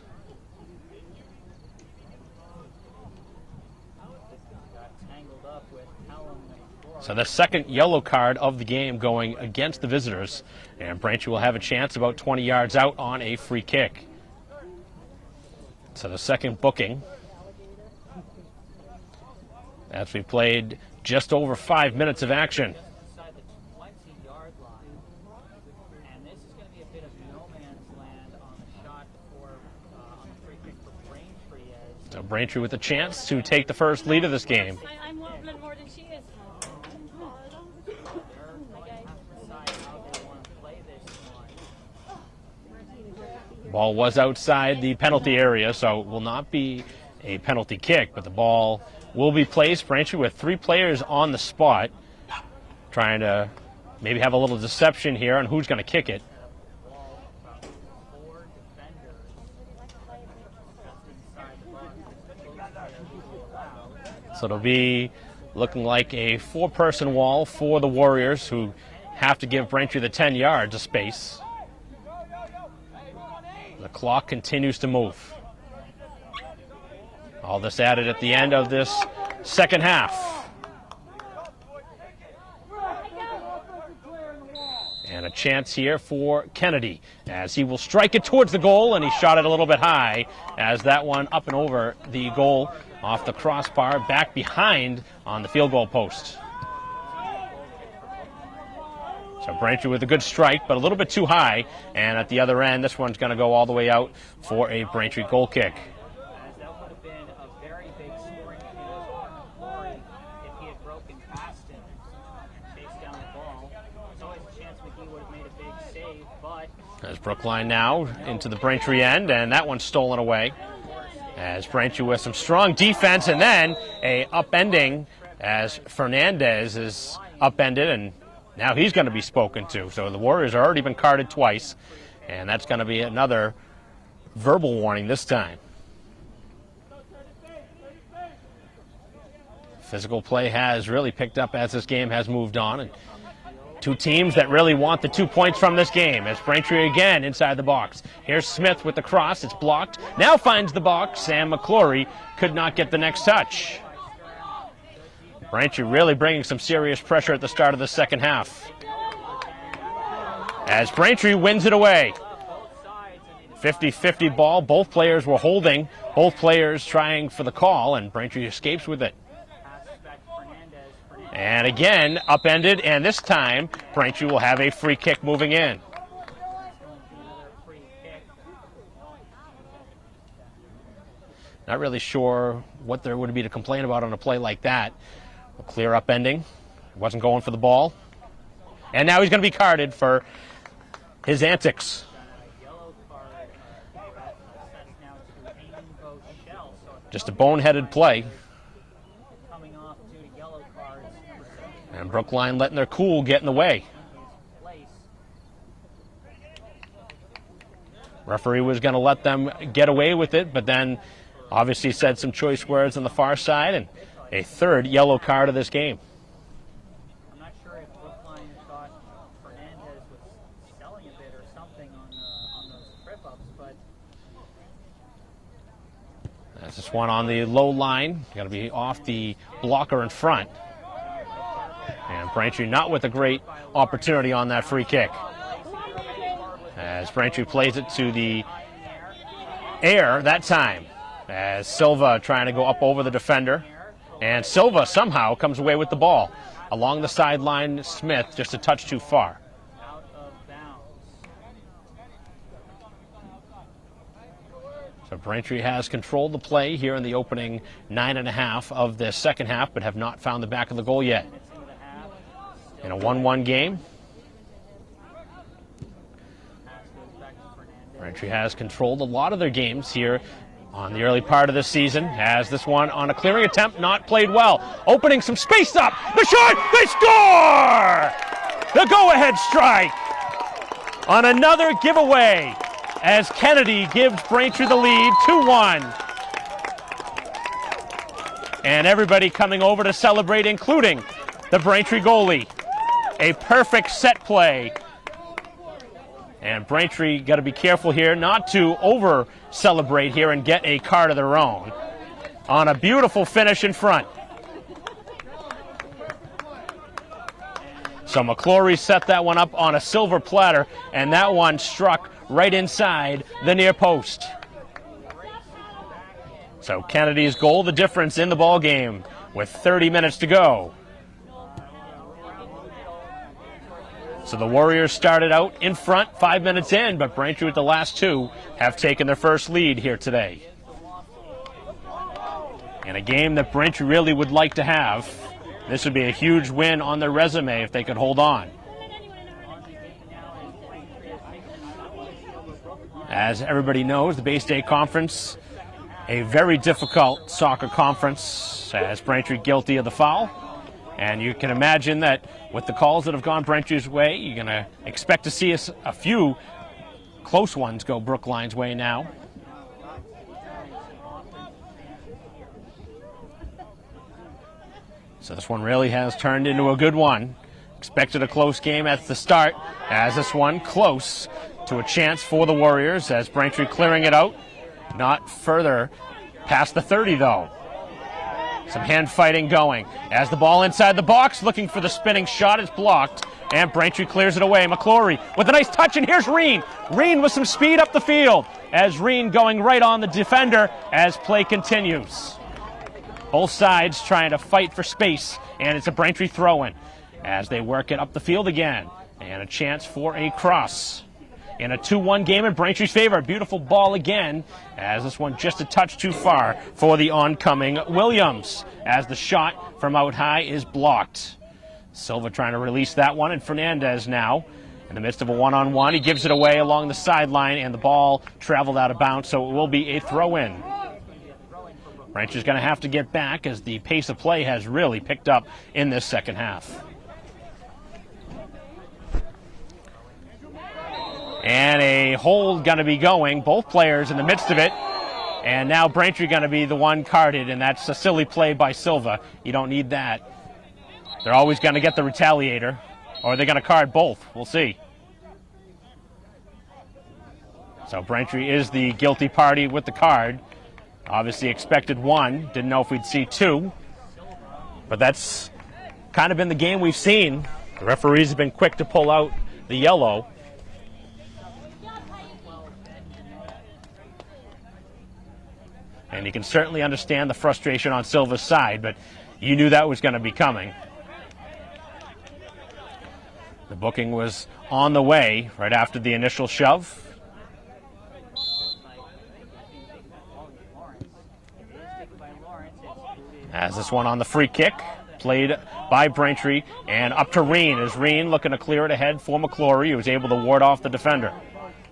[SPEAKER 2] So the second yellow card of the game going against the visitors, and Braintree will have a chance about 20 yards out on a free kick. So the second booking, as we played just over 5 minutes of action.
[SPEAKER 1] Inside the 20-yard line, and this is going to be a bit of no man's land on the shot on the free kick for Braintree.
[SPEAKER 2] So Braintree with a chance to take the first lead of this game.
[SPEAKER 4] I'm wobbling more than she is.
[SPEAKER 2] Ball was outside the penalty area, so it will not be a penalty kick, but the ball will be placed. Braintree with 3 players on the spot, trying to maybe have a little deception here on who's going to kick it. So it'll be looking like a 4-person wall for the Warriors, who have to give Braintree the 10 yards of space. The clock continues to move. All this added at the end of this second half. And a chance here for Kennedy, as he will strike it towards the goal, and he shot it a little bit high, as that one up and over the goal off the crossbar, back behind on the field goal post. So Braintree with a good strike, but a little bit too high. And at the other end, this one's going to go all the way out for a Braintree goal kick.
[SPEAKER 1] As that would have been a very big scoring chance for McClory if he had broken past him and chased down the ball. There's always a chance McGee would have made a big save, but...
[SPEAKER 2] As Brookline now into the Braintree end, and that one's stolen away. As Braintree with some strong defense, and then a upending as Fernandez is upended, and now he's going to be spoken to. So the Warriors have already been carded twice, and that's going to be another verbal warning this time. Physical play has really picked up as this game has moved on, and 2 teams that really want the 2 points from this game, as Braintree again inside the box. Here's Smith with the cross. It's blocked. Now finds the box, and McClory could not get the next touch. Braintree really bringing some serious pressure at the start of the second half, as Braintree wins it away. 50-50 ball. Both players were holding. Both players trying for the call, and Braintree escapes with it. And again, upended, and this time Braintree will have a free kick moving in. Not really sure what there would be to complain about on a play like that. A clear upending. Wasn't going for the ball. And now he's going to be carded for his antics. Just a boneheaded play. And Brookline letting their cool get in the way. Referee was going to let them get away with it, but then obviously said some choice words on the far side, and a 3rd yellow card of this game.
[SPEAKER 1] I'm not sure if Brookline thought Fernandez was selling a bit or something on those trip-ups, but...
[SPEAKER 2] That's this one on the low line. Got to be off the blocker in front. And Braintree not with a great opportunity on that free kick, as Braintree plays it to the air that time, as Silva trying to go up over the defender, and Silva somehow comes away with the ball. Along the sideline, Smith just a touch too far.
[SPEAKER 1] Out of bounds.
[SPEAKER 2] So Braintree has controlled the play here in the opening 9.5 of the second half, but have not found the back of the goal yet. in a 1-1 game. Braintree has controlled a lot of their games here on the early part of the season, as this one on a clearing attempt not played well. Opening some space up, the shot, they score! The go-ahead strike on another giveaway as Kennedy gives Braintree the lead 2-1. And everybody coming over to celebrate, including the Braintree goalie. A perfect set play. And Braintree got to be careful here not to over-celebrate here and get a card of their own on a beautiful finish in front. So McClory set that one up on a silver platter, and that one struck right inside the near post. So Kennedy's goal, the difference in the ball game with 30 minutes to go. So the Warriors started out in front 5 minutes in, but Braintree with the last two have taken their first lead here today. In a game that Braintree really would like to have. This would be a huge win on their resume if they could hold on. As everybody knows, the Bay State Conference, a very difficult soccer conference, as Braintree guilty of the foul. And you can imagine that with the calls that have gone Braintree's way, you're going to expect to see a few close ones go Brookline's way now. So this one really has turned into a good one. Expected a close game at the start, as this one close to a chance for the Warriors, as Braintree clearing it out. Not further past the 30, though. Some hand fighting going. As the ball inside the box, looking for the spinning shot, it's blocked, and Braintree clears it away. McClory with a nice touch, and here's Reen. Reen with some speed up the field, as Reen going right on the defender as play continues. Both sides trying to fight for space, and it's a Braintree throw-in as they work it up the field again, and a chance for a cross. In a 2-1 game in Braintree's favor. Beautiful ball again, as this one just a touch too far for the oncoming Williams, as the shot from out high is blocked. Silva trying to release that one, and Fernandez now in the midst of a one-on-one. He gives it away along the sideline, and the ball traveled out of bounds, so it will be a throw-in. Braintree's going to have to get back, as the pace of play has really picked up in this second half. And a hold going to be going, both players in the midst of it. And now Braintree going to be the one carded, and that's a silly play by Silva. You don't need that. They're always going to get the retaliator, or they're going to card both. We'll see. So Braintree is the guilty party with the card. Obviously expected one. Didn't know if we'd see two. But that's kind of been the game we've seen. The referees have been quick to pull out the yellow. And you can certainly understand the frustration on Silva's side, but you knew that was going to be coming. The booking was on the way right after the initial shove. As this one on the free kick, played by Braintree, and up to Reen, as Reen looking to clear it ahead for McClory, who was able to ward off the defender.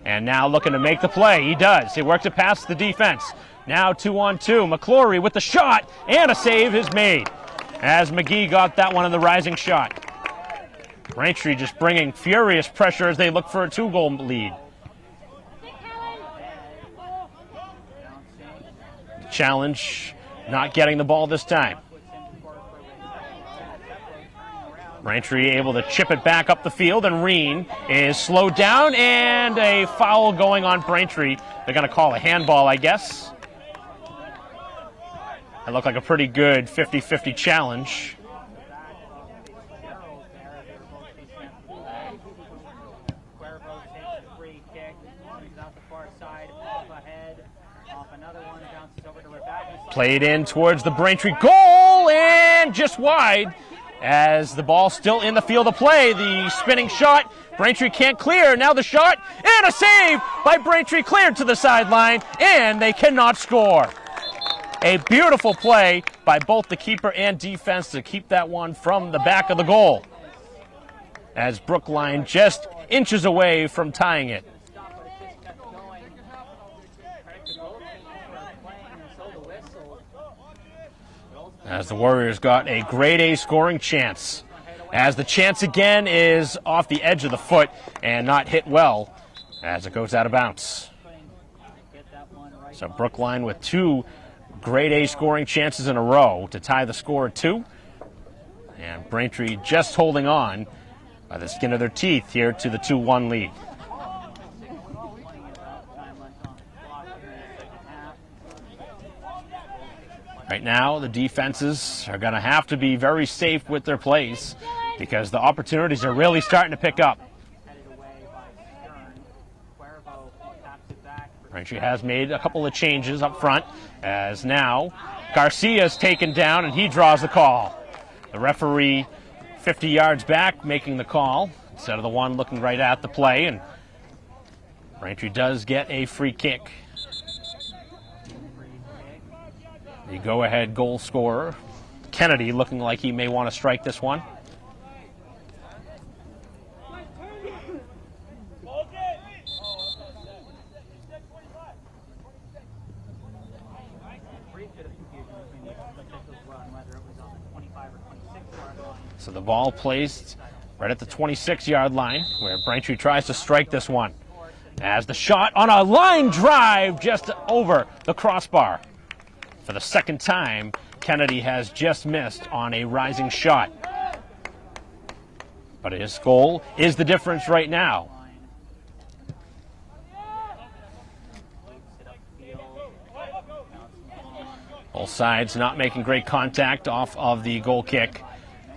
[SPEAKER 2] And now looking to make the play. He does. He works it past the defense. Now 2-on-2. McClory with the shot, and a save is made, as McGee got that one in the rising shot. Braintree just bringing furious pressure as they look for a 2-goal lead. Challenge, not getting the ball this time. Braintree able to chip it back up the field, and Reen is slowed down, and a foul going on Braintree. They're going to call a handball, I guess. It looked like a pretty good 50-50 challenge. Played in towards the Braintree goal, and just wide, as the ball still in the field of play. The spinning shot, Braintree can't clear. Now the shot, and a save by Braintree, cleared to the sideline, and they cannot score. A beautiful play by both the keeper and defense to keep that one from the back of the goal. as Brookline just inches away from tying it. As the Warriors got a grade A scoring chance. As the chance again is off the edge of the foot and not hit well as it goes out of bounds. So Brookline with 2 grade A scoring chances in a row to tie the score at 2. And Braintree just holding on by the skin of their teeth here to the 2-1 lead. Right now, the defenses are going to have to be very safe with their plays because the opportunities are really starting to pick up. Braintree has made a couple of changes up front as now Garcia is taken down and he draws the call. The referee 50 yards back making the call instead of the one looking right at the play, and Braintree does get a free kick. The go-ahead goal scorer, Kennedy, looking like he may want to strike this one. So the ball placed right at the 26-yard line where Braintree tries to strike this one. As the shot on a line drive just over the crossbar. For the second time, Kennedy has just missed on a rising shot. But his goal is the difference right now. Both sides not making great contact off of the goal kick.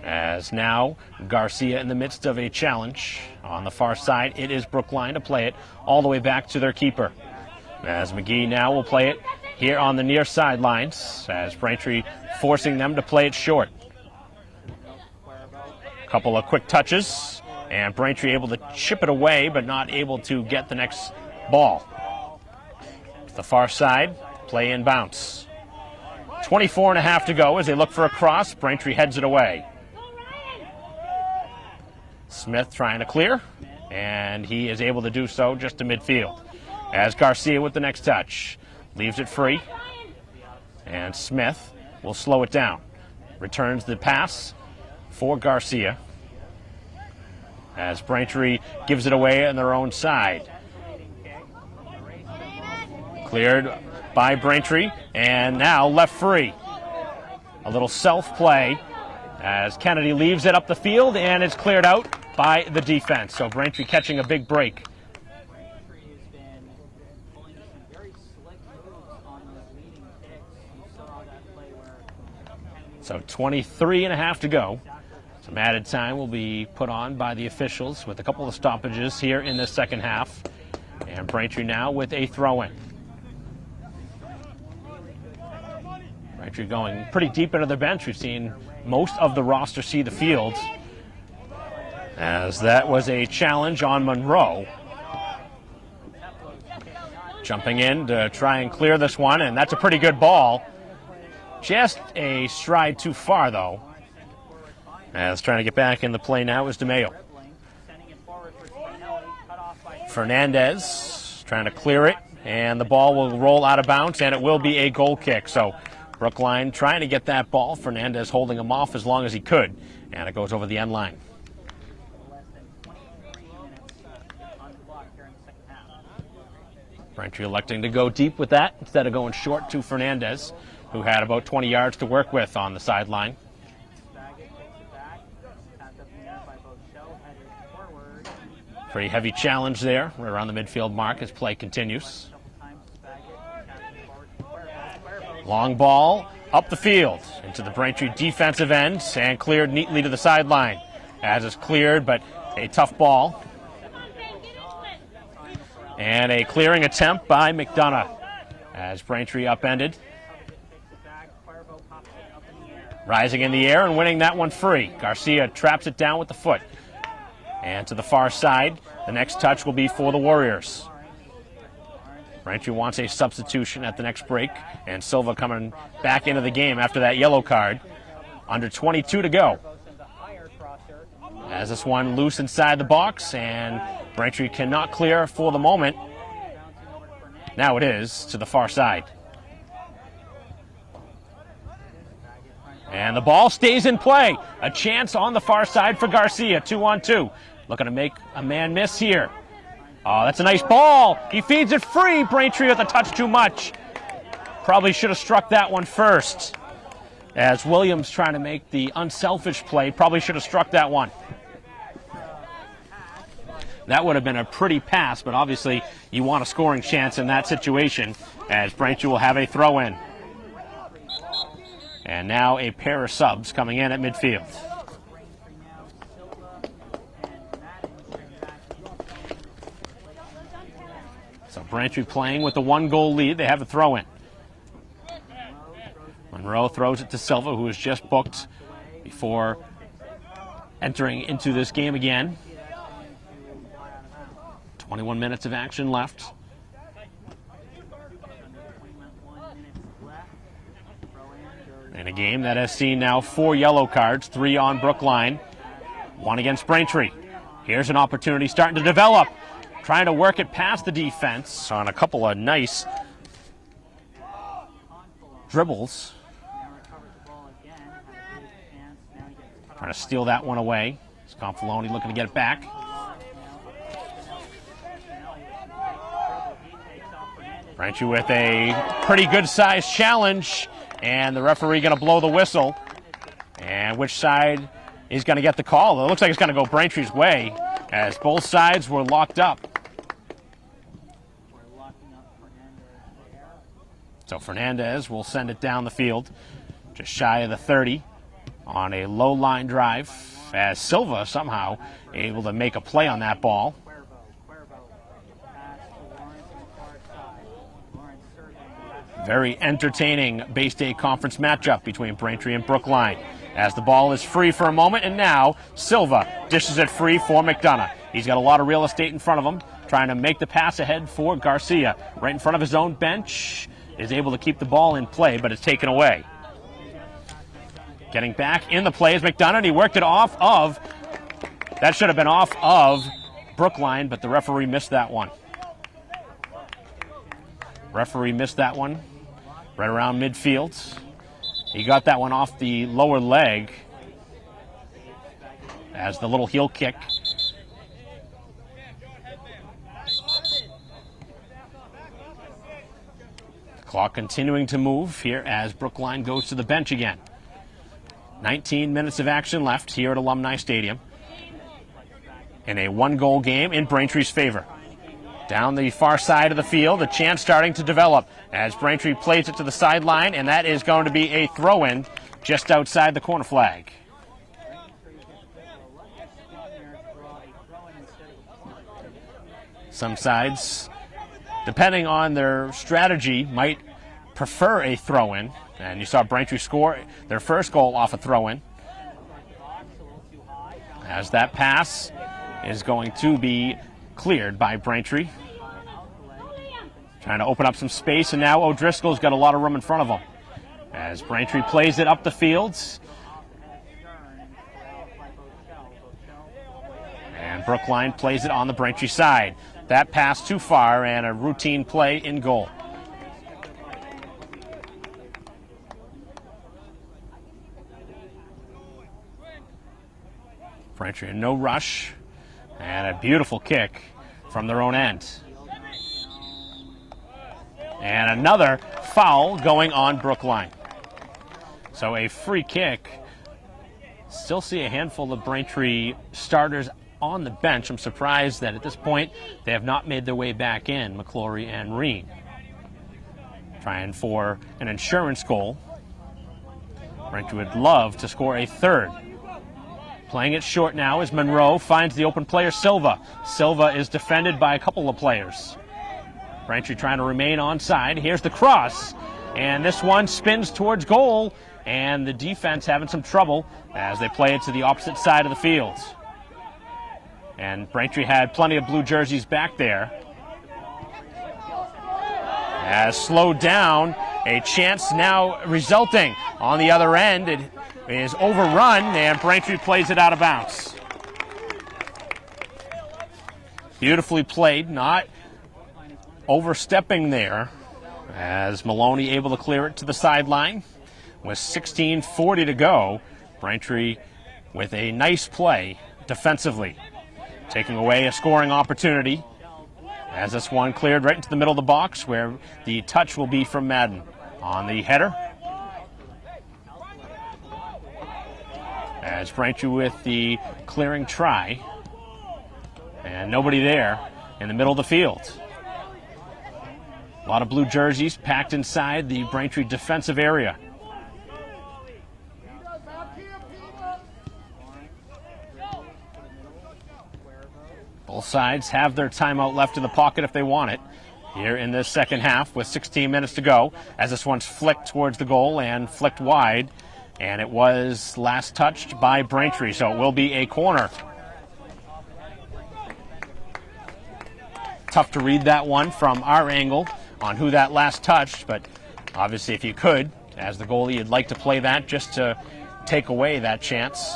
[SPEAKER 2] As now Garcia in the midst of a challenge. On the far side, it is Brookline to play it all the way back to their keeper. As McGee now will play it here on the near sidelines, as Braintree forcing them to play it short. A couple of quick touches, and Braintree able to chip it away, but not able to get the next ball. To the far side, play in bounce. 24.5 to go as they look for a cross. Braintree heads it away. Smith trying to clear, and he is able to do so just to midfield. As Garcia with the next touch. Leaves it free, and Smith will slow it down. Returns the pass for Garcia as Braintree gives it away on their own side. Cleared by Braintree, and now left free. A little self-play as Kennedy leaves it up the field, and it's cleared out by the defense. So Braintree catching a big break. So 23.5 to go. Some added time will be put on by the officials with a couple of stoppages here in the second half. And Braintree now with a throw-in. Braintree going pretty deep into the bench. We've seen most of the roster see the field, as that was a challenge on Monroe. Jumping in to try and clear this one, and that's a pretty good ball. Just a stride too far, though. As trying to get back in the play now is DeMayo. Fernandez trying to clear it, and the ball will roll out of bounds, and it will be a goal kick. So Brookline trying to get that ball. Fernandez holding him off as long as he could, and it goes over the end line. Braintree electing to go deep with that instead of going short to Fernandez, who had about 20 yards to work with on the sideline. Pretty heavy challenge there right around the midfield mark as play continues. Long ball up the field into the Braintree defensive end and cleared neatly to the sideline. As is cleared, but a tough ball. And a clearing attempt by McDonough as Braintree upended. Rising in the air and winning that one free. Garcia traps it down with the foot. And to the far side, the next touch will be for the Warriors. Braintree wants a substitution at the next break, and Silva coming back into the game after that yellow card. Under 22 to go. As this one loose inside the box, and Braintree cannot clear for the moment. Now it is to the far side. And the ball stays in play. A chance on the far side for Garcia, 2-on-2. Looking to make a man miss here. Oh, that's a nice ball. He feeds it free. Braintree with a touch too much. Probably should have struck that one first. As Williams trying to make the unselfish play, probably should have struck that one. That would have been a pretty pass, but obviously you want a scoring chance in that situation, as Braintree will have a throw-in. And now a pair of subs coming in at midfield. So Braintree playing with the 1-goal lead. They have a throw-in. Monroe throws it to Silva, who was just booked before entering into this game again. 21 minutes of action left. In a game that has seen now 4 yellow cards, 3 on Brookline, 1 against Braintree. Here's an opportunity starting to develop. Trying to work it past the defense on a couple of nice dribbles. Trying to steal that one away. Sconfaloni looking to get it back. Braintree with a pretty good-sized challenge, and the referee going to blow the whistle. And which side is going to get the call? It looks like it's going to go Braintree's way, as both sides were locked up. So Fernandez will send it down the field, just shy of the 30, on a low line drive, as Silva somehow able to make a play on that ball. Very entertaining Bay State Conference matchup between Braintree and Brookline, as the ball is free for a moment, and now Silva dishes it free for McDonough. He's got a lot of real estate in front of him, trying to make the pass ahead for Garcia. Right in front of his own bench, is able to keep the ball in play, but it's taken away. Getting back in the play is McDonough, and he worked it off of, that should have been off of Brookline, but the referee missed that one. Referee missed that one right around midfield. He got that one off the lower leg as the little heel kick. The clock continuing to move here as Brookline goes to the bench again. 19 minutes of action left here at Alumni Stadium in a 1-goal game in Braintree's favor. Down the far side of the field, a chance starting to develop as Braintree plays it to the sideline, and that is going to be a throw-in just outside the corner flag. Some sides, depending on their strategy, might prefer a throw-in, and you saw Braintree score their first goal off a throw-in, as that pass is going to be cleared by Braintree. Trying to open up some space, and now O'Driscoll's got a lot of room in front of him. As Braintree plays it up the fields. And Brookline plays it on the Braintree side. That pass too far, and a routine play in goal. Braintree in no rush. And a beautiful kick from their own end. And another foul going on Brookline. So a free kick. Still see a handful of Braintree starters on the bench. I'm surprised that at this point they have not made their way back in, McClory and Reen. Trying for an insurance goal. Braintree would love to score a third. Playing it short now as Monroe finds the open player Silva. Silva is defended by a couple of players. Braintree trying to remain onside. Here's the cross, and this one spins towards goal, and the defense having some trouble as they play it to the opposite side of the field. And Braintree had plenty of blue jerseys back there. As slowed down, a chance now resulting on the other end. It is overrun, and Braintree plays it out of bounds. Beautifully played, not overstepping there, as Maloney able to clear it to the sideline. With 16:40 to go, Braintree with a nice play defensively, taking away a scoring opportunity, as this one cleared right into the middle of the box, where the touch will be from Madden on the header. As Braintree with the clearing try, and nobody there in the middle of the field. A lot of blue jerseys packed inside the Braintree defensive area. Both sides have their timeout left in the pocket if they want it here in this second half with 16 minutes to go, as this one's flicked towards the goal and flicked wide, and it was last touched by Braintree, so it will be a corner. Tough to read that one from our angle on who that last touched, but obviously if you could, as the goalie, you'd like to play that just to take away that chance.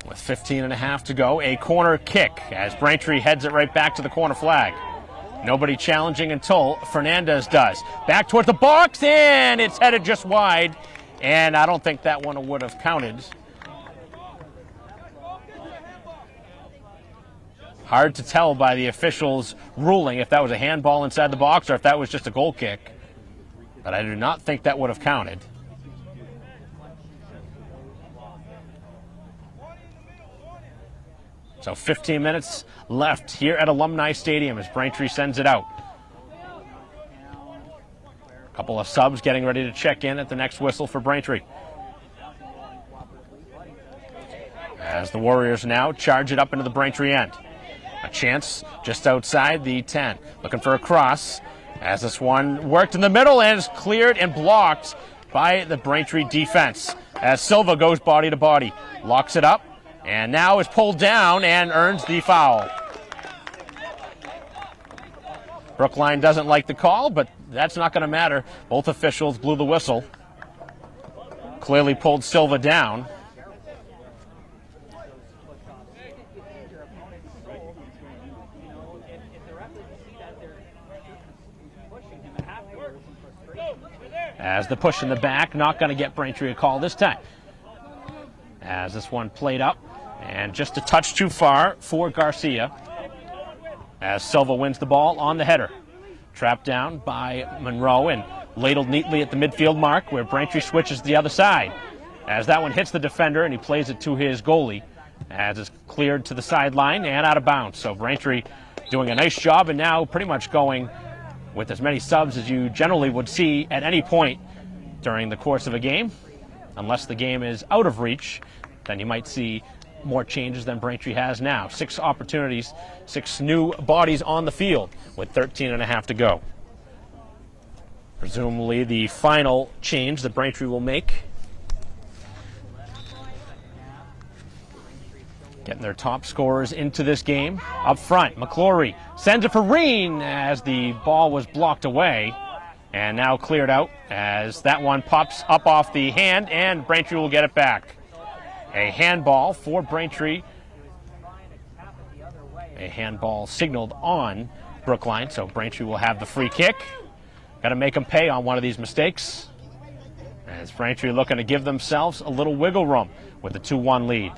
[SPEAKER 2] With 15 and a half to go, a corner kick as Braintree heads it right back to the corner flag. Nobody challenging until Fernandez does. Back towards the box, and it's headed just wide, and I don't think that one would have counted. Hard to tell by the officials' ruling if that was a handball inside the box or if that was just a goal kick, but I do not think that would have counted. So 15 minutes left here at Alumni Stadium as Braintree sends it out. A couple of subs getting ready to check in at the next whistle for Braintree. As the Warriors now charge it up into the Braintree end. A chance just outside the 10. Looking for a cross as this one worked in the middle and is cleared and blocked by the Braintree defense. As Silva goes body to body, locks it up, and now is pulled down and earns the foul. Brookline doesn't like the call, but that's not going to matter. Both officials blew the whistle. Clearly pulled Silva down. As the push in the back, not going to get Braintree a call this time. As this one played up, and just a touch too far for Garcia. As Silva wins the ball on the header. Trapped down by Monroe and ladled neatly at the midfield mark, where Braintree switches to the other side. As that one hits the defender and he plays it to his goalie. As it's cleared to the sideline and out of bounds. So Braintree doing a nice job and now pretty much going with as many subs as you generally would see at any point during the course of a game. Unless the game is out of reach, then you might see more changes than Braintree has now. 6 opportunities, 6 new bodies on the field with 13 and a half to go. Presumably the final change that Braintree will make. Getting their top scorers into this game. Up front, McClory sends it for Reen as the ball was blocked away. And now cleared out as that one pops up off the hand, and Braintree will get it back. A handball for Braintree. A handball signaled on Brookline, so Braintree will have the free kick. Got to make them pay on one of these mistakes. As Braintree looking to give themselves a little wiggle room with a 2-1 lead.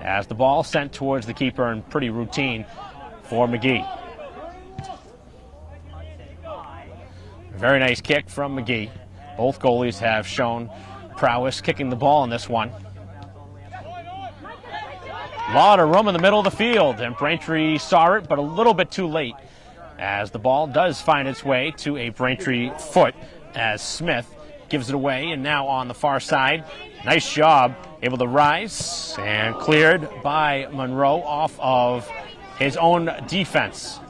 [SPEAKER 2] As the ball sent towards the keeper and pretty routine for McGee. Very nice kick from McGee. Both goalies have shown prowess kicking the ball in this one. A lot of room in the middle of the field, and Braintree saw it, but a little bit too late, as the ball does find its way to a Braintree foot as Smith gives it away, and now on the far side. Nice job, able to rise, and cleared by Monroe off of his own defense.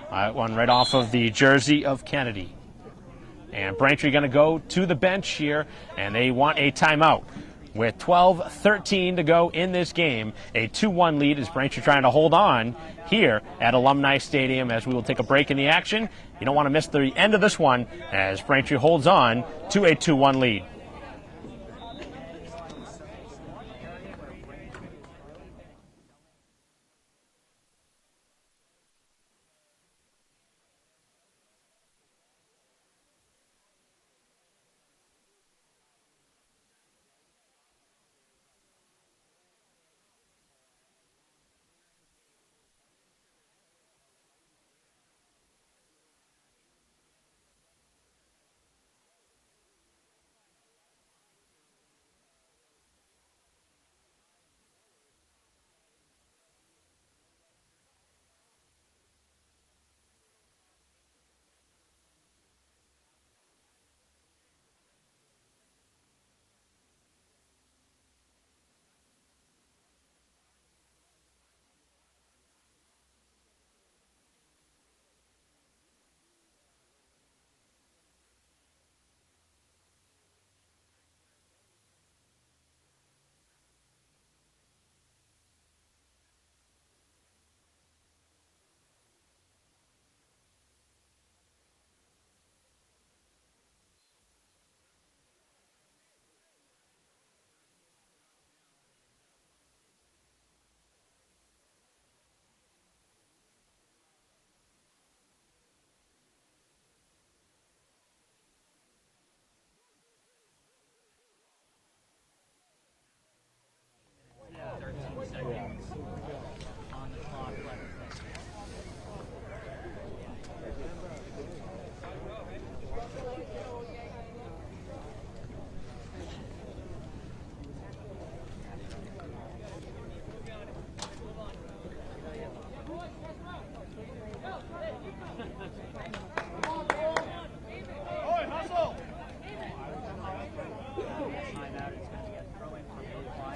[SPEAKER 2] One right off of the jersey of Kennedy. And Braintree going to go to the bench here, and they want a timeout. With 12:13 to go in this game, a 2-1 lead is Braintree trying to hold on here at Alumni Stadium as we will take a break in the action. You don't want to miss the end of this one as Braintree holds on to a 2-1 lead.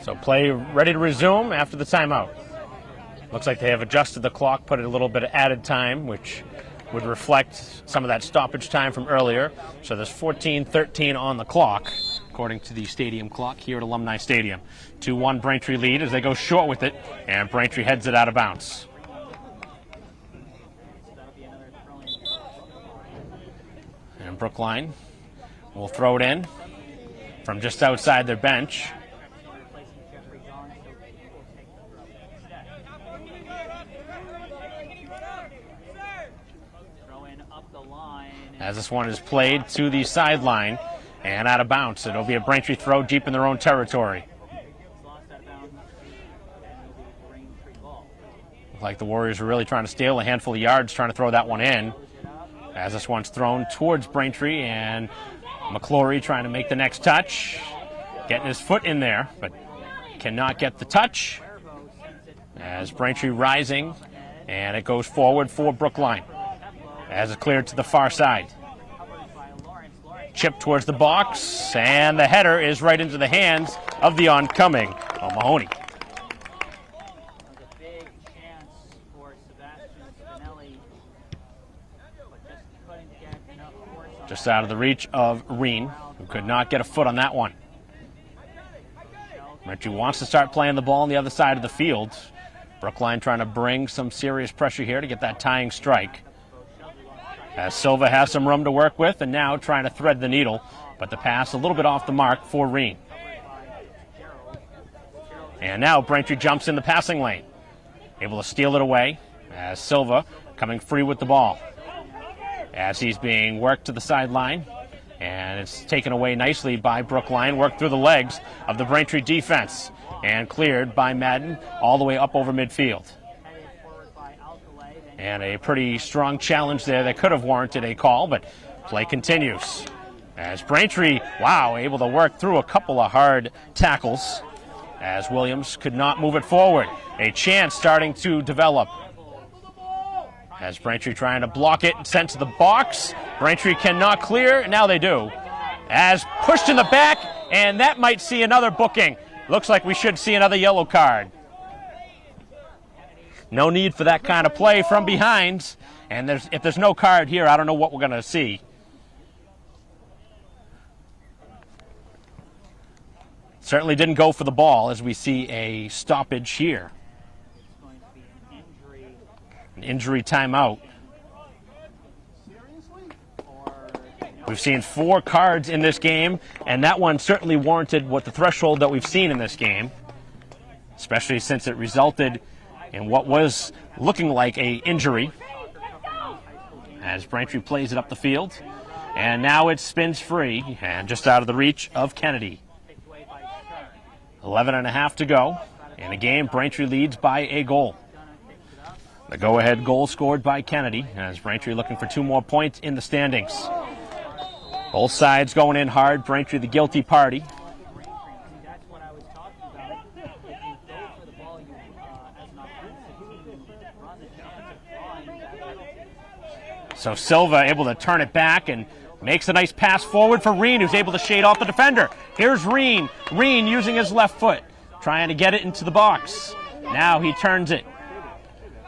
[SPEAKER 2] So play ready to resume after the timeout. Looks like they have adjusted the clock, put a little bit of added time, which would reflect some of that stoppage time from earlier. So there's 14:13 on the clock, according to the stadium clock here at Alumni Stadium. 2-1 Braintree lead as they go short with it, and Braintree heads it out of bounds. And Brookline will throw it in from just outside their bench. As this one is played to the sideline and out of bounds. It'll be a Braintree throw deep in their own territory. Looks like the Warriors are really trying to steal a handful of yards, trying to throw that one in. As this one's thrown towards Braintree, and McClory trying to make the next touch. Getting his foot in there, but cannot get the touch. As Braintree rising, and it goes forward for Brookline. As it's cleared to the far side. Chip towards the box, and the header is right into the hands of the oncoming O'Mahony. Just out of the reach of Reen, who could not get a foot on that one. Braintree wants to start playing the ball on the other side of the field. Brookline trying to bring some serious pressure here to get that tying strike. As Silva has some room to work with, and now trying to thread the needle, but the pass a little bit off the mark for Reen. And now Braintree jumps in the passing lane, able to steal it away as Silva coming free with the ball. As he's being worked to the sideline, and it's taken away nicely by Brookline, worked through the legs of the Braintree defense, and cleared by Madden all the way up over midfield. And a pretty strong challenge there that could have warranted a call, but play continues. As Braintree, able to work through a couple of hard tackles as Williams could not move it forward. A chance starting to develop. As Braintree trying to block it and sent to the box. Braintree cannot clear, now they do. As pushed in the back, and that might see another booking. Looks like we should see another yellow card. No need for that kind of play from behind. And if there's no card here, I don't know what we're going to see. Certainly didn't go for the ball as we see a stoppage here. An injury timeout. We've seen 4 cards in this game, and that one certainly warranted what the threshold that we've seen in this game, especially since it resulted in what was looking like a injury as Braintree plays it up the field. And now it spins free and just out of the reach of Kennedy. 11.5 to go. In the game, Braintree leads by a goal. The go-ahead goal scored by Kennedy as Braintree looking for 2 more points in the standings. Both sides going in hard. Braintree the guilty party. So Silva able to turn it back and makes a nice pass forward for Reen, who's able to shade off the defender. Here's Reen. Reen using his left foot, trying to get it into the box. Now he turns it,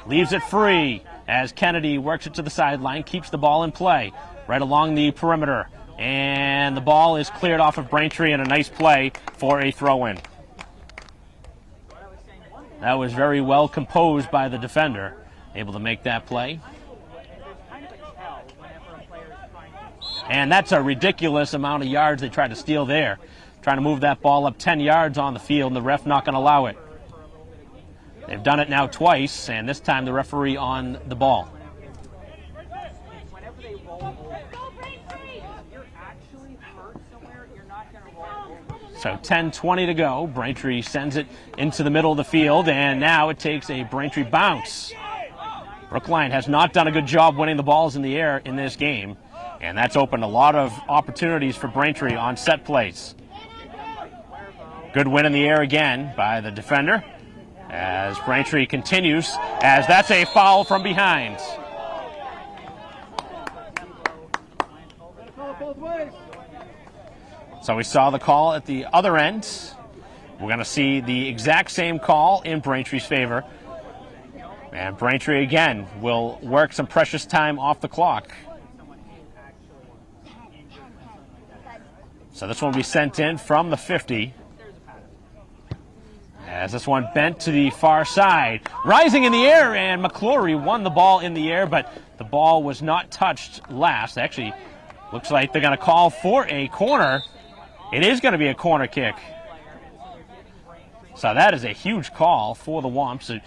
[SPEAKER 2] leaves it free as Kennedy works it to the sideline, keeps the ball in play right along the perimeter. And the ball is cleared off of Braintree, and a nice play for a throw-in. That was very well composed by the defender, able to make that play. And that's a ridiculous amount of yards they tried to steal there. Trying to move that ball up 10 yards on the field, and the ref not going to allow it. They've done it now twice, and this time the referee on the ball. So 10:20 to go. Braintree sends it into the middle of the field, and now it takes a Braintree bounce. Brookline has not done a good job winning the balls in the air in this game, and that's opened a lot of opportunities for Braintree on set plays. Good win in the air again by the defender as Braintree continues, as that's a foul from behind. So we saw the call at the other end We're going to see the exact same call in Braintree's favor. And Braintree again will work some precious time off the clock. So this one will be sent in from the 50. As this one bent to the far side. Rising in the air, and McClory won the ball in the air, but the ball was not touched last. Actually, looks like they're going to call for a corner. It is going to be a corner kick. So that is a huge call for the Womps. It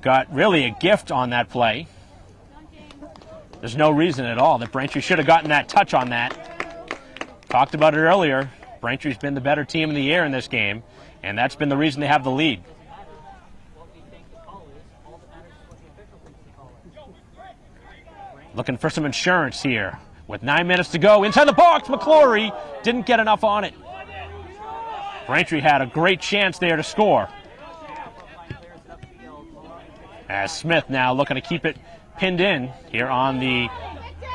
[SPEAKER 2] got really a gift on that play. There's no reason at all that Braintree should have gotten that touch on that. Talked about it earlier. Braintree's been the better team in the air in this game, and that's been the reason they have the lead. Looking for some insurance here. With 9 minutes to go, inside the box, McClory didn't get enough on it. Braintree had a great chance there to score. As Smith now looking to keep it pinned in here on the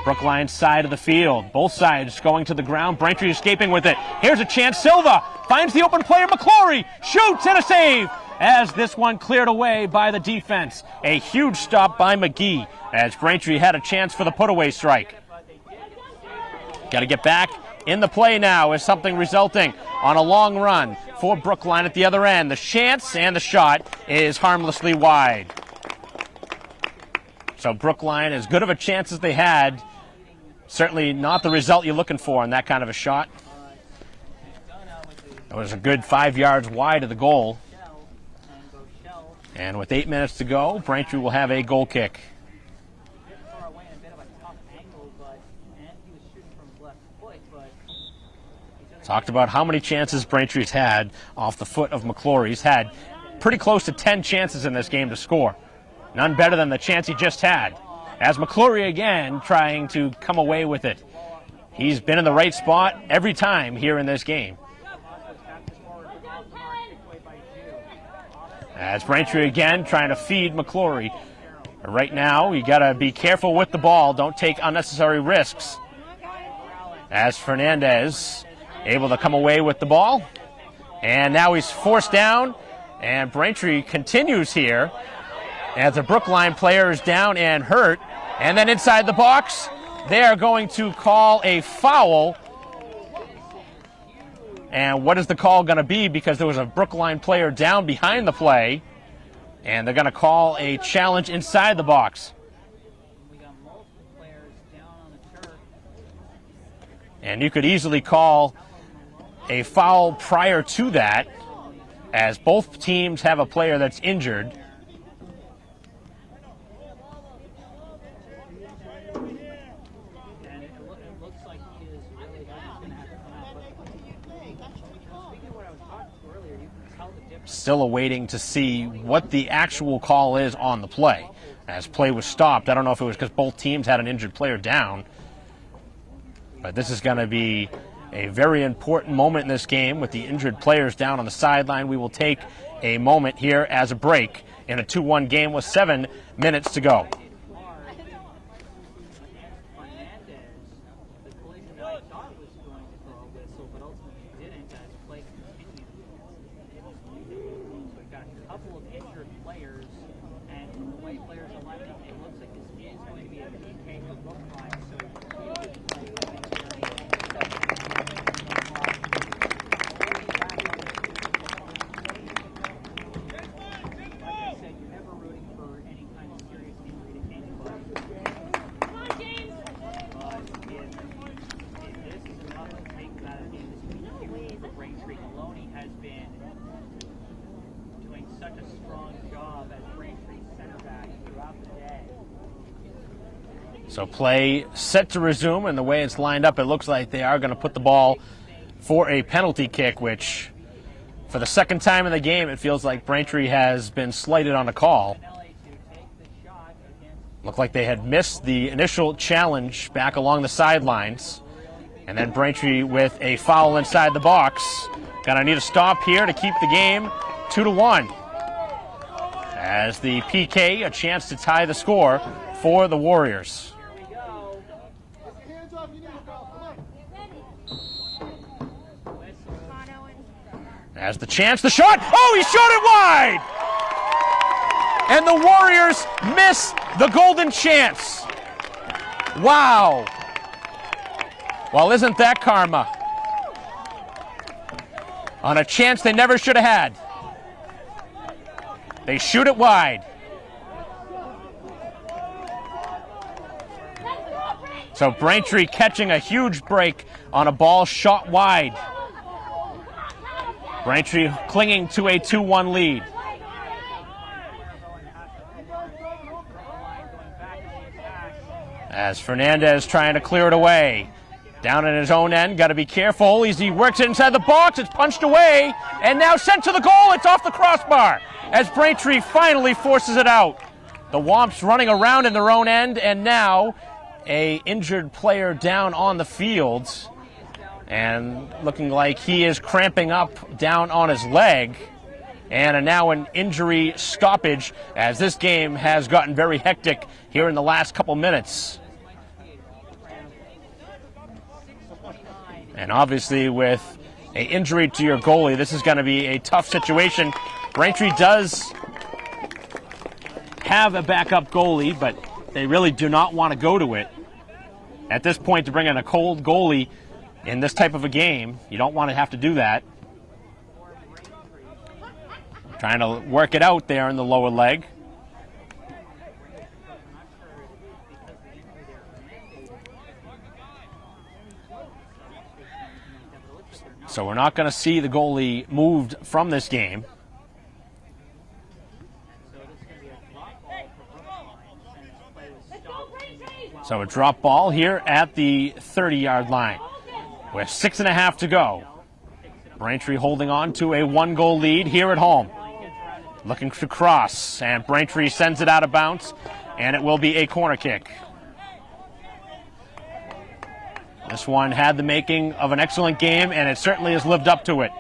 [SPEAKER 2] Brookline side of the field. Both sides going to the ground. Braintree escaping with it. Here's a chance. Silva finds the open player. McClory shoots and a save as this one cleared away by the defense. A huge stop by McGee as Braintree had a chance for the put-away strike. Got to get back in the play now as something resulting on a long run for Brookline at the other end. The chance and the shot is harmlessly wide. So Brookline, as good of a chance as they had, certainly not the result you're looking for on that kind of a shot. It was a good 5 yards wide of the goal. And with 8 minutes to go, Braintree will have a goal kick. Talked about how many chances Braintree's had off the foot of McClory. He's had pretty close to 10 chances in this game to score. None better than the chance he just had. As McClory again trying to come away with it. He's been in the right spot every time here in this game. As Braintree again trying to feed McClory. Right now, you got to be careful with the ball. Don't take unnecessary risks. As Fernandez able to come away with the ball. And now he's forced down. And Braintree continues here as the Brookline player is down and hurt. And then inside the box, they are going to call a foul. And what is the call going to be? Because there was a Brookline player down behind the play. And they're going to call a challenge inside the box. And you could easily call a foul prior to that, as both teams have a player that's injured. Still awaiting to see what the actual call is on the play. As play was stopped, I don't know if it was because both teams had an injured player down. But this is going to be a very important moment in this game with the injured players down on the sideline. We will take a moment here as a break in a 2-1 game with 7 minutes to go. So play set to resume, and the way it's lined up, it looks like they are going to put the ball for a penalty kick, which for the second time in the game, it feels like Braintree has been slighted on a call. Looked like they had missed the initial challenge back along the sidelines. And then Braintree with a foul inside the box. Gonna need a stop here to keep the game 2-1. As the PK, a chance to tie the score for the Warriors. Has the chance, the shot. Oh, he shot it wide! And the Warriors miss the golden chance. Wow. Well, isn't that karma? On a chance they never should have had. They shoot it wide. So Braintree catching a huge break on a ball shot wide. Braintree clinging to a 2-1 lead. As Fernandez trying to clear it away. Down in his own end, got to be careful as he works it inside the box. It's punched away and now sent to the goal. It's off the crossbar as Braintree finally forces it out. The Womps running around in their own end, and now a injured player down on the field and looking like he is cramping up down on his leg, and now an injury stoppage as this game has gotten very hectic here in the last couple minutes. And obviously with an injury to your goalie, this is going to be a tough situation. Braintree does have a backup goalie, but they really do not want to go to it. At this point, to bring in a cold goalie in this type of a game, you don't want to have to do that. Trying to work it out there in the lower leg. So we're not going to see the goalie moved from this game. So a drop ball here at the 30-yard line with 6.5 to go. Braintree holding on to a 1-goal lead here at home. Looking to cross, and Braintree sends it out of bounds, and it will be a corner kick. This one had the making of an excellent game, and it certainly has lived up to it.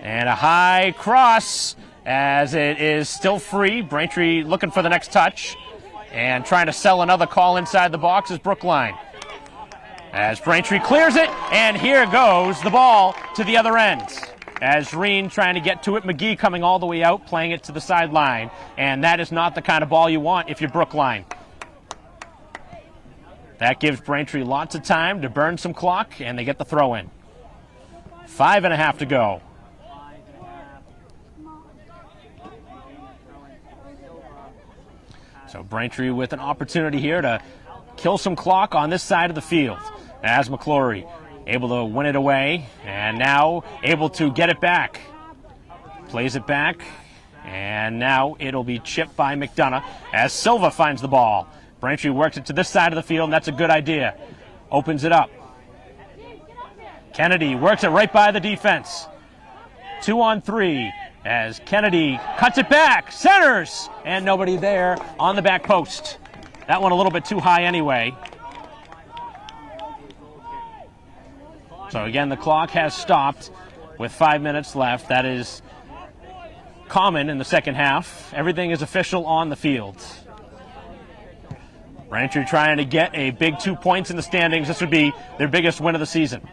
[SPEAKER 2] And a high cross as it is still free. Braintree looking for the next touch and trying to sell another call inside the box is Brookline. As Braintree clears it, and here goes the ball to the other end. As Reen trying to get to it, McGee coming all the way out, playing it to the sideline. And that is not the kind of ball you want if you're Brookline. That gives Braintree lots of time to burn some clock, and they get the throw in. 5.5 to go. So Braintree with an opportunity here to kill some clock on this side of the field. As McClory able to win it away, and now able to get it back. Plays it back, and now it'll be chipped by McDonough as Silva finds the ball. Braintree works it to this side of the field, and that's a good idea. Opens it up. Kennedy works it right by the defense. 2-on-3 as Kennedy cuts it back, centers, and nobody there on the back post. That one a little bit too high anyway. So again, the clock has stopped with 5 minutes left. That is common in the second half. Everything is official on the field. Braintree trying to get a big 2 points in the standings. This would be their biggest win of the season.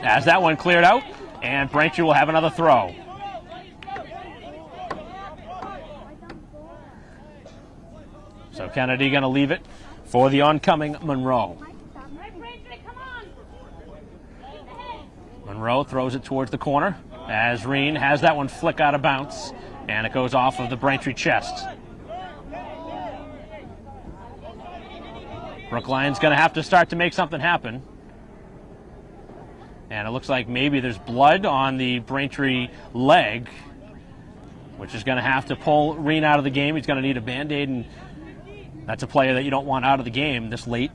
[SPEAKER 2] As that one cleared out, and Braintree will have another throw. So Kennedy going to leave it for the oncoming Monroe. Monroe throws it towards the corner as Reen has that one flick out of bounds, and it goes off of the Braintree chest. Brookline's going to have to start to make something happen. And it looks like maybe there's blood on the Braintree leg, which is going to have to pull Reen out of the game. He's going to need a Band-Aid, and that's a player that you don't want out of the game this late.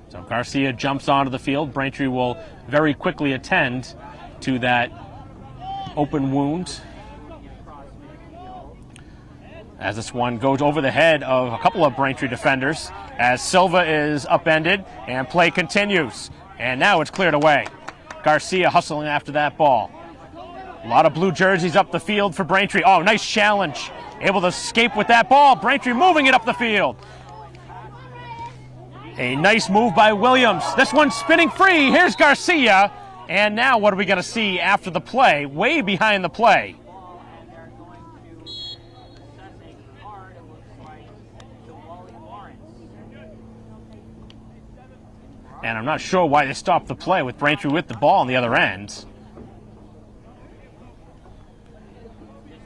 [SPEAKER 2] So Garcia jumps onto the field. Braintree will very quickly attend to that open wound, as this one goes over the head of a couple of Braintree defenders as Silva is upended, and play continues. And now it's cleared away. Garcia hustling after that ball. A lot of blue jerseys up the field for Braintree. Oh, nice challenge. Able to escape with that ball. Braintree moving it up the field. A nice move by Williams. This one's spinning free. Here's Garcia. And now what are we going to see after the play? Way behind the play.
[SPEAKER 1] And they're going to assess a card, it looks like, to Wally Lawrence.
[SPEAKER 2] And I'm not sure why they stopped the play with Braintree with the ball on the other end.
[SPEAKER 1] It's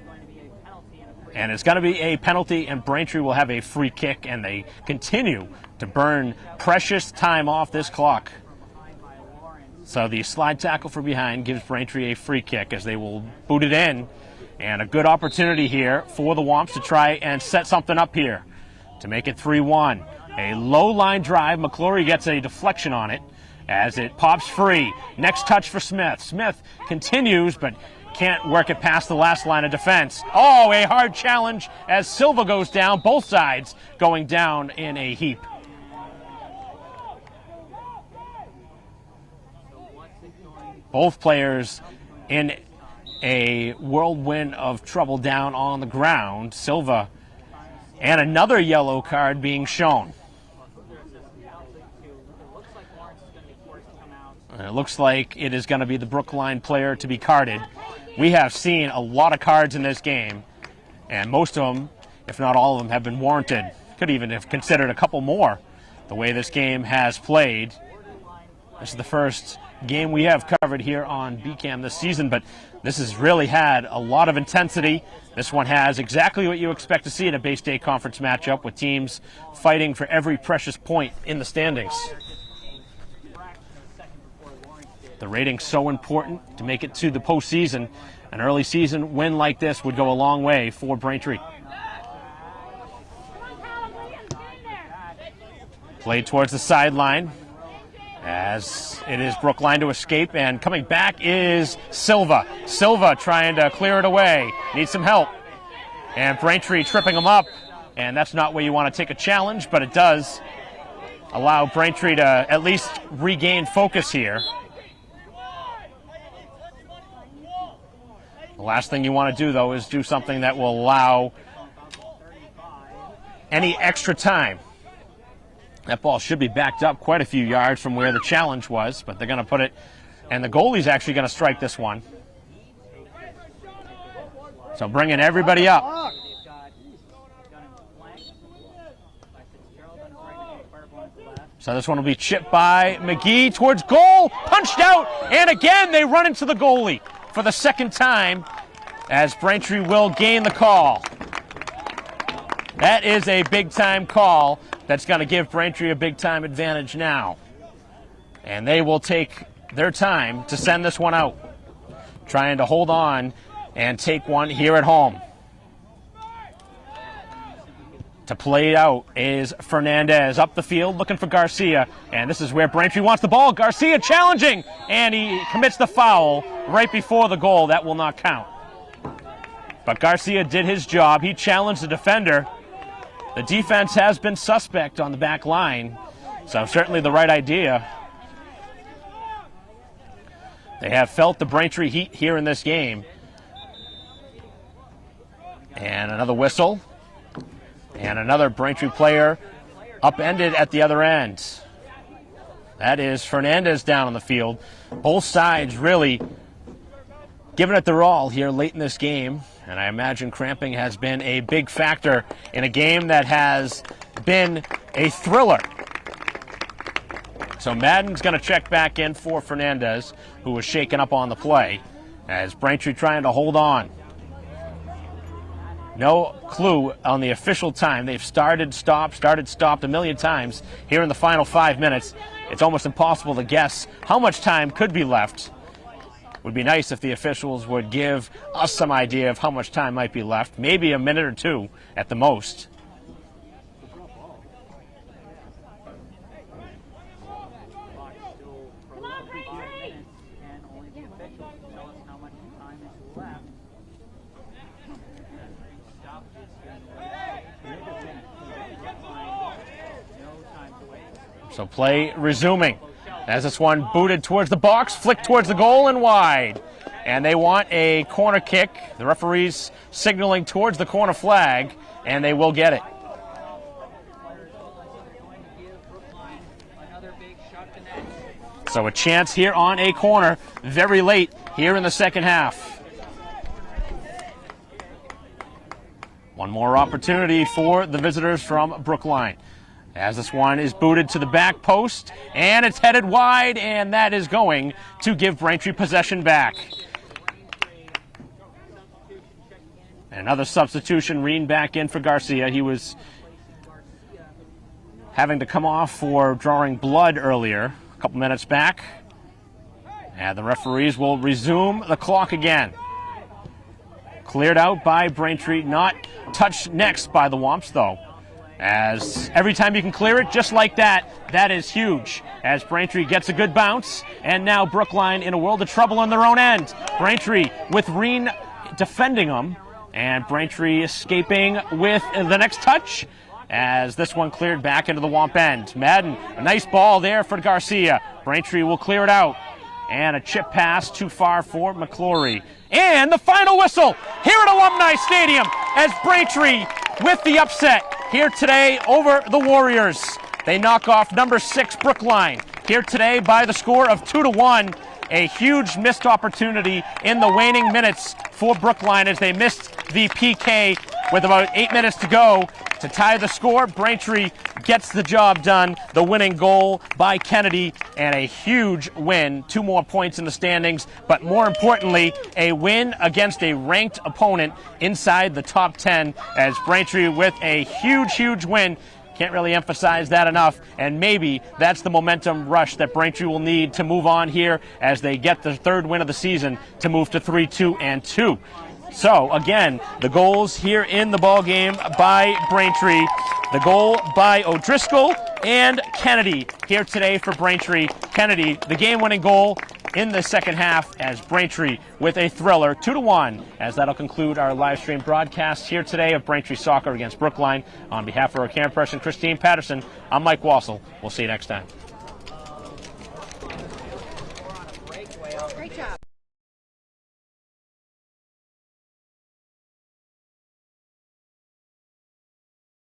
[SPEAKER 1] going to be a penalty and a free
[SPEAKER 2] And it's going to be a penalty, and Braintree will have a free kick, and they continue to burn precious time off this clock.
[SPEAKER 1] behind by Lawrence.
[SPEAKER 2] So the slide tackle from behind gives Braintree a free kick as they will boot it in. And a good opportunity here for the Womps to try and set something up here to make it 3-1. A low line drive. McClory gets a deflection on it as it pops free. Next touch for Smith. Smith continues but can't work it past the last line of defense. Oh, a hard challenge as Silva goes down. Both sides going down in a heap. Both players in a whirlwind of trouble down on the ground. Silva and another yellow card being shown. And it looks like it is going to be the Brookline player to be carded. We have seen a lot of cards in this game, and most of them, if not all of them, have been warranted. Could even have considered a couple more the way this game has played. This is the first game we have covered here on BCAM this season, but this has really had a lot of intensity. This one has exactly what you expect to see in a Bay State Conference matchup, with teams fighting for every precious point in the standings. The rating's so important to make it to the postseason. An early season win like this would go a long way for Braintree. Played towards the sideline as it is Brookline to escape, and coming back is Silva. Silva trying to clear it away. Needs some help. And Braintree tripping him up, and that's not where you want to take a challenge, but it does allow Braintree to at least regain focus here. The last thing you want to do, though, is do something that will allow any extra time. That ball should be backed up quite a few yards from where the challenge was, but they're going to put it, and the goalie's actually going to strike this one. So bringing everybody up. So this one will be chipped by McGee towards goal, punched out, and again they run into the goalie for the second time as Braintree will gain the call. That is a big-time call that's going to give Braintree a big-time advantage now. And they will take their time to send this one out, trying to hold on and take one here at home. To play it out is Fernandez up the field looking for Garcia, and this is where Braintree wants the ball. Garcia challenging, and he commits the foul right before the goal. That will not count. But Garcia did his job. He challenged the defender. The defense has been suspect on the back line, so certainly the right idea. They have felt the Braintree heat here in this game. And another whistle. And another Braintree player upended at the other end. That is Fernandez down on the field. Both sides really giving it their all here late in this game. And I imagine cramping has been a big factor in a game that has been a thriller. So Madden's going to check back in for Fernandez, who was shaken up on the play, as Braintree trying to hold on. No clue on the official time. They've started, stopped a million times here in the final 5 minutes. It's almost impossible to guess how much time could be left. Would be nice if the officials would give us some idea of how much time might be left. Maybe a minute or two at the most. So play resuming as this one booted towards the box, flicked towards the goal and wide. And they want a corner kick. The referee's signaling towards the corner flag, and they will get it. So a chance here on a corner very late here in the second half. One more opportunity for the visitors from Brookline, as this one is booted to the back post, and it's headed wide, and that is going to give Braintree possession back. Another substitution, Reen back in for Garcia. He was having to come off for drawing blood earlier, a couple minutes back. And the referees will resume the clock again. Cleared out by Braintree, not touched next by the Womps though. As every time you can clear it just like that, that is huge. As Braintree gets a good bounce, and now Brookline in a world of trouble on their own end. Braintree with Reen defending them, and Braintree escaping with the next touch, as this one cleared back into the Womp end. Madden, a nice ball there for Garcia. Braintree will clear it out. And a chip pass too far for McClory. And the final whistle here at Alumni Stadium as Braintree with the upset here today over the Warriors. They knock off number 6 Brookline here today by the score of 2-1. A huge missed opportunity in the waning minutes for Brookline as they missed the PK with about 8 minutes to go to tie the score. Braintree gets the job done. The winning goal by Kennedy, and a huge win. 2 more points in the standings, but more importantly, a win against a ranked opponent inside the top 10 as Braintree with a huge win. Can't really emphasize that enough, and maybe that's the momentum rush that Braintree will need to move on here as they get the 3rd win of the season to move to 3-2-2. So, again, the goals here in the ball game by Braintree. The goal by O'Driscoll and Kennedy here today for Braintree. Kennedy, the game-winning goal in the second half as Braintree with a thriller, 2-1, as that'll conclude our live stream broadcast here today of Braintree Soccer against Brookline. On behalf of our camera person, Christine Patterson, I'm Mike Wassel. We'll see you next time.